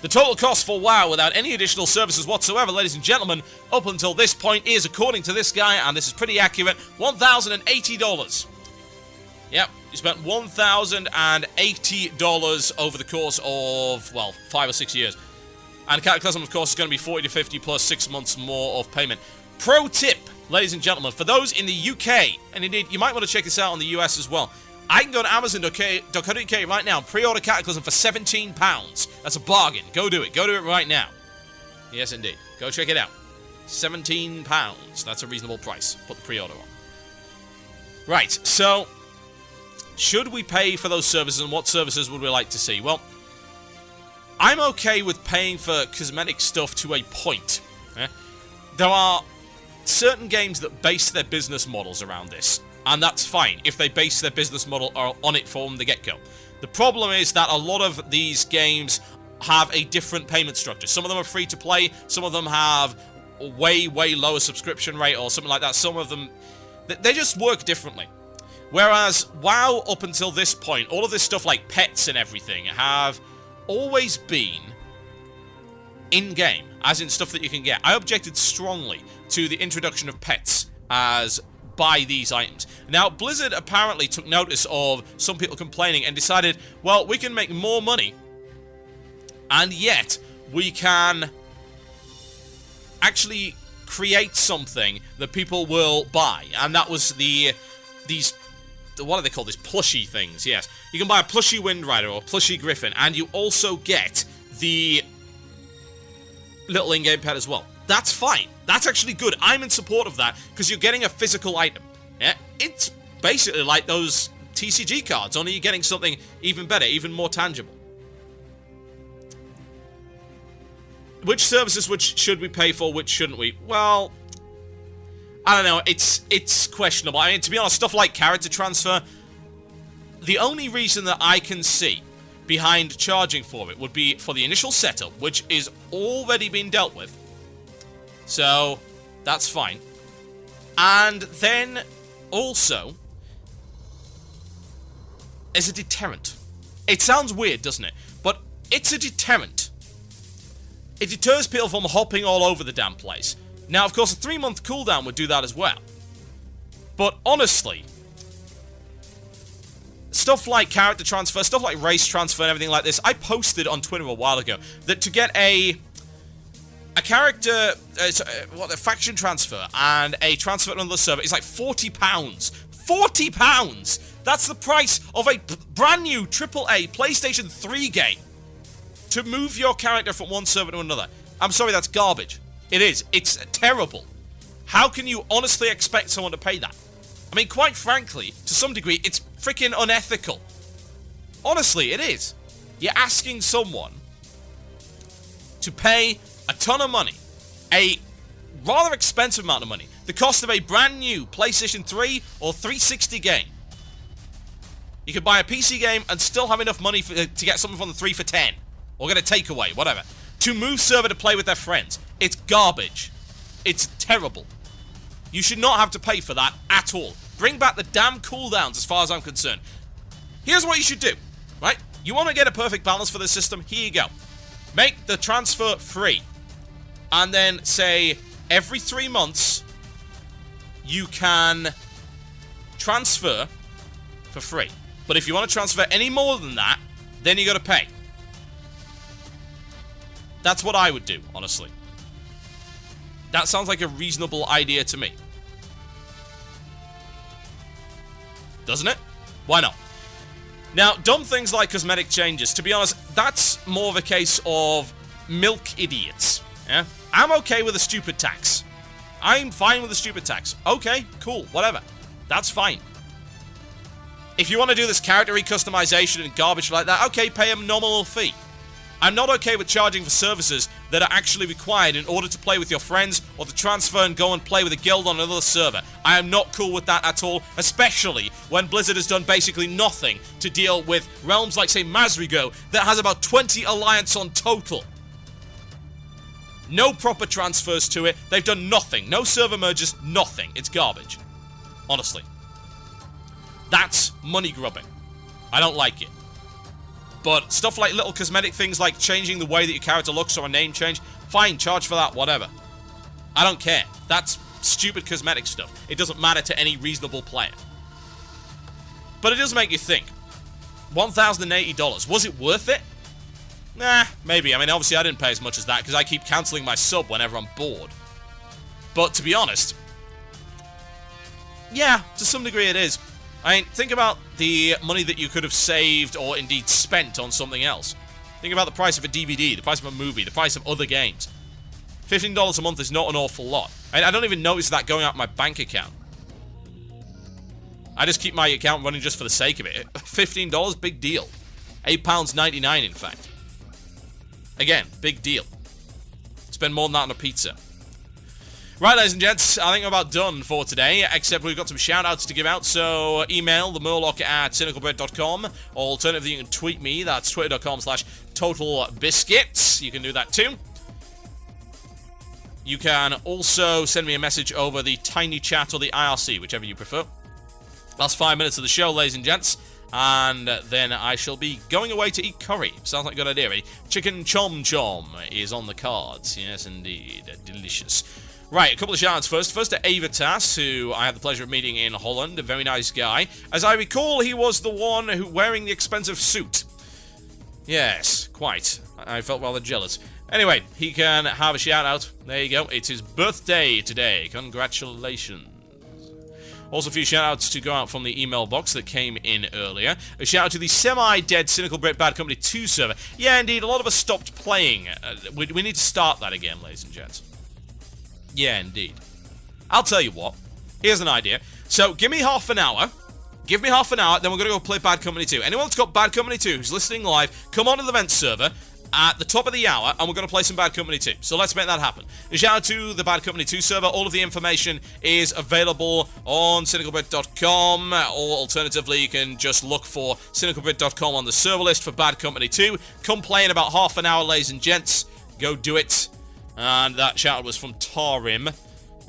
The total cost for WoW without any additional services whatsoever, ladies and gentlemen, up until this point is, according to this guy, and this is pretty accurate, $1,080. Yep, you spent $1,080 over the course of, well, 5 or 6 years. And Cataclysm, of course, is going to be 40 to 50 plus 6 months more of payment. Pro tip, ladies and gentlemen, for those in the UK, and indeed, you might want to check this out on the US as well. I can go to Amazon.co.uk right now and pre-order Cataclysm for £17. That's a bargain. Go do it. Go do it right now. Yes, indeed. Go check it out. £17. That's a reasonable price. Put the pre-order on. Right, so should we pay for those services, and what services would we like to see? Well, I'm okay with paying for cosmetic stuff to a point. There are certain games that base their business models around this, and that's fine if they base their business model on it from the get-go. The problem is that a lot of these games have a different payment structure. Some of them are free to play, some of them have a way lower subscription rate or something like that. Some of them, they just work differently. Whereas WoW, up until this point, all of this stuff like pets and everything have always been in-game, as in stuff that you can get. I objected strongly to the introduction of pets as buy these items. Now, Blizzard apparently took notice of some people complaining and decided, well, we can make more money, and yet we can actually create something that people will buy. And that was these, what do they call these? Plushie things, yes. You can buy a plushie Wind Rider or a plushie Griffin, and you also get the little in-game pet as well. That's fine. That's actually good. I'm in support of that, because you're getting a physical item. Yeah? It's basically like those TCG cards, only you're getting something even better, even more tangible. Which services should we pay for, which shouldn't we? Well, I don't know. It's questionable. I mean, to be honest, stuff like character transfer, the only reason that I can see behind charging for it would be for the initial setup, which is already being dealt with. So, that's fine. And then, also, as a deterrent. It sounds weird, doesn't it? But it's a deterrent. It deters people from hopping all over the damn place. Now, of course, a 3-month cooldown would do that as well. But honestly, stuff like character transfer, stuff like race transfer and everything like this, I posted on Twitter a while ago that to get a character, a faction transfer and a transfer to another server is like £40. £40! That's the price of a brand new AAA PlayStation 3 game to move your character from one server to another. I'm sorry, that's garbage. It is. It's terrible. How can you honestly expect someone to pay that? I mean, quite frankly, to some degree, it's freaking unethical. Honestly, it is. You're asking someone to pay a ton of money, a rather expensive amount of money, the cost of a brand new PlayStation 3 or 360 game. You could buy a PC game and still have enough money to get something from the 3 for 10. Or get a takeaway, whatever. To move server to play with their friends. It's garbage. It's terrible. You should not have to pay for that at all. Bring back the damn cooldowns as far as I'm concerned. Here's what you should do, right? You want to get a perfect balance for this system? Here you go. Make the transfer free. And then say every 3 months you can transfer for free. But if you want to transfer any more than that, then you got to pay. That's what I would do, honestly. That sounds like a reasonable idea to me. Doesn't it? Why not? Now, dumb things like cosmetic changes, to be honest, that's more of a case of milk idiots. Yeah? I'm okay with a stupid tax. I'm fine with a stupid tax. Okay, cool, whatever. That's fine. If you want to do this character recustomization and garbage like that, okay, pay a nominal fee. I'm not okay with charging for services that are actually required in order to play with your friends or to transfer and go and play with a guild on another server. I am not cool with that at all, especially when Blizzard has done basically nothing to deal with realms like, say, Mazrigo, that has about 20 alliance on total. No proper transfers to it. They've done nothing. No server merges, nothing. It's garbage. Honestly. That's money grubbing. I don't like it. But stuff like little cosmetic things like changing the way that your character looks or a name change, fine, charge for that, whatever. I don't care. That's stupid cosmetic stuff. It doesn't matter to any reasonable player. But it does make you think. $1,080. Was it worth it? Nah, maybe. I mean, obviously I didn't pay as much as that because I keep cancelling my sub whenever I'm bored. But to be honest, yeah, to some degree it is. I mean, think about the money that you could have saved or indeed spent on something else. Think about the price of a DVD, the price of a movie, the price of other games. $15 a month is not an awful lot. I don't even notice that going out my bank account. I just keep my account running just for the sake of it. $15, big deal. £8.99 in fact. Again, big deal. Spend more than that on a pizza. Right, ladies and gents, I think I'm about done for today, except we've got some shout-outs to give out, so email the Murloc at cynicalbrit.com, or alternatively you can tweet me, that's twitter.com/TotalBiscuit. You can do that too. You can also send me a message over the Tiny Chat or the IRC, whichever you prefer. Last 5 minutes of the show, ladies and gents, and then I shall be going away to eat curry. Sounds like a good idea, eh? Chicken chom chom is on the cards. Yes, indeed. Delicious. Right, a couple of shout-outs first. First to Avatas, who I had the pleasure of meeting in Holland. A very nice guy. As I recall, he was the one who wearing the expensive suit. Yes, quite. I felt rather jealous. Anyway, he can have a shout-out. There you go. It's his birthday today. Congratulations. Also a few shout-outs to go out from the email box that came in earlier. A shout-out to the semi-dead Cynical Brit Bad Company 2 server. Yeah, indeed, a lot of us stopped playing. We need to start that again, ladies and gents. Yeah, indeed. I'll tell you what. Here's an idea. So, give me half an hour. Give me half an hour, then we're going to go play Bad Company 2. Anyone that's got Bad Company 2 who's listening live, come on to the vent server at the top of the hour, and we're going to play some Bad Company 2. So let's make that happen. A shout out to the Bad Company 2 server. All of the information is available on cynicalbrit.com, or alternatively, you can just look for cynicalbrit.com on the server list for Bad Company 2. Come play in about half an hour, ladies and gents. Go do it. And that shout out was from Tarim.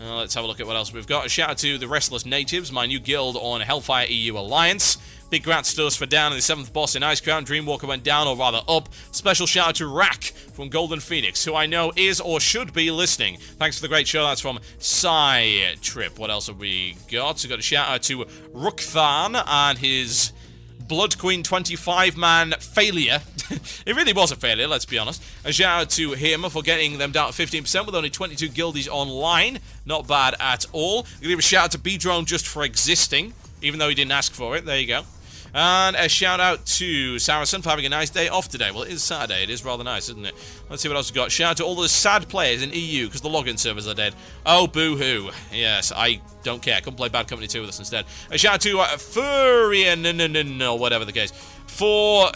Let's have a look at what else we've got. A shout out to the Restless Natives, my new guild on Hellfire EU Alliance. Big grats to us for down in the 7th boss in Ice Crown. Dreamwalker went down, or rather up. Special shout out to Rack from Golden Phoenix, who I know is or should be listening. Thanks for the great show. That's from Psy Trip. What else have we got? We've got a shout out to Rookthan and his Blood Queen 25-man failure. It really was a failure, let's be honest. A shout out to him for getting them down to 15% with only 22 guildies online. Not bad at all. We'll give a shout out to B-Drone just for existing, even though he didn't ask for it. There you go. And a shout out to Saracen for having a nice day off today. Well, it is Saturday. It is rather nice, isn't it? Let's see what else we've got. Shout out to all the sad players in EU because the login servers are dead. Oh, boo-hoo. Yes, I don't care. Come play Bad Company 2 with us instead. A shout out to Furian, or whatever the case, for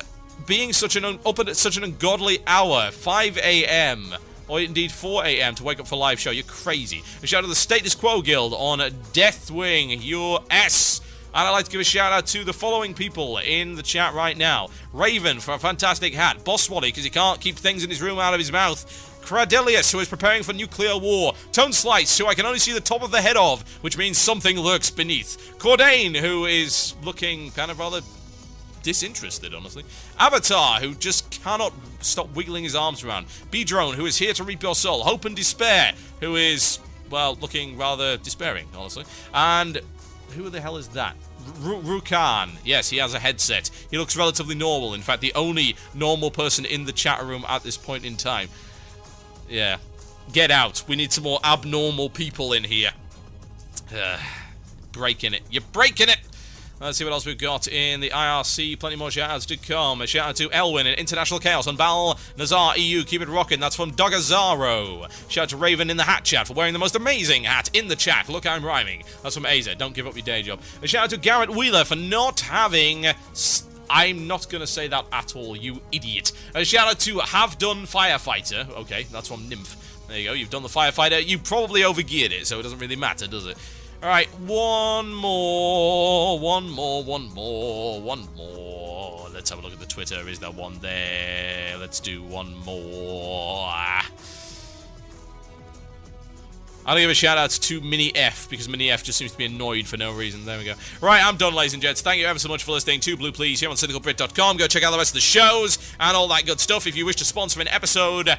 being up at such an ungodly hour, 5 a.m., or indeed 4 a.m. to wake up for a live show. You're crazy. A shout out to the Status Quo Guild on Deathwing US. And I'd like to give a shout out to the following people in the chat right now. Raven for a fantastic hat. Boss Wally because he can't keep things in his room out of his mouth. Cradelius, who is preparing for nuclear war. Tone Slice, who I can only see the top of the head of, which means something lurks beneath. Cordain, who is looking kind of rather disinterested, honestly. Avatar, who just cannot stop wiggling his arms around. B-Drone, who is here to reap your soul. Hope and Despair, who is, well, looking rather despairing, honestly. And who the hell is that? Rukan. Yes, he has a headset. He looks relatively normal. In fact, the only normal person in the chat room at this point in time. Yeah. Get out. We need some more abnormal people in here. Breaking it. You're breaking it! Let's see what else we've got in the IRC. Plenty more shout-outs to come. A shout-out to Elwin in International Chaos on Bal Nazar EU. Keep it rocking. That's from Dogazaro. Shout-out to Raven in the hat chat for wearing the most amazing hat in the chat. Look, I'm rhyming. That's from Aza. Don't give up your day job. A shout-out to Garrett Wheeler for not having... I'm not going to say that at all, you idiot. A shout-out to Have Done Firefighter. Okay, that's from Nymph. There you go. You've done the Firefighter. You probably overgeared it, so it doesn't really matter, does it? Alright, one more. Let's have a look at the Twitter. Is there one there? Let's do one more. I'll give a shout out to Mini F, because Mini F just seems to be annoyed for no reason. There we go. Right, I'm done, ladies and gents. Thank you ever so much for listening to Blue Plz here on cynicalbrit.com. Go check out the rest of the shows and all that good stuff. If you wish to sponsor an episode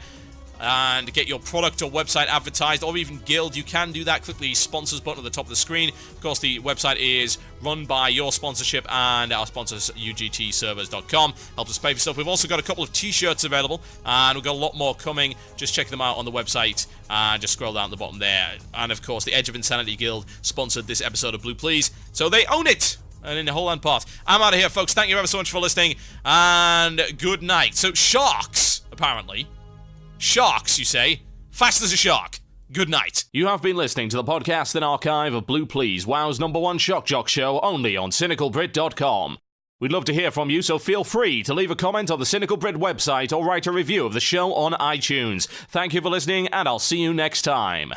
and get your product or website advertised, or even guild, you can do that. Click the sponsors button at the top of the screen. Of course, the website is run by your sponsorship and our sponsors, ugtservers.com. Help us pay for stuff. We've also got a couple of t-shirts available, and we've got a lot more coming. Just check them out on the website and just scroll down to the bottom there. And of course, the Edge of Insanity Guild sponsored this episode of Blue Plz, so they own it. And in the whole and part. I'm out of here, folks. Thank you ever so much for listening, and good night. So, sharks, apparently. Sharks, you say? Fast as a shark. Good night. You have been listening to the podcast and archive of Blue Plz, WoW's #1 shock jock show, only on cynicalbrit.com. We'd love to hear from you, so feel free to leave a comment on the Cynical Brit website or write a review of the show on iTunes. Thank you for listening, and I'll see you next time.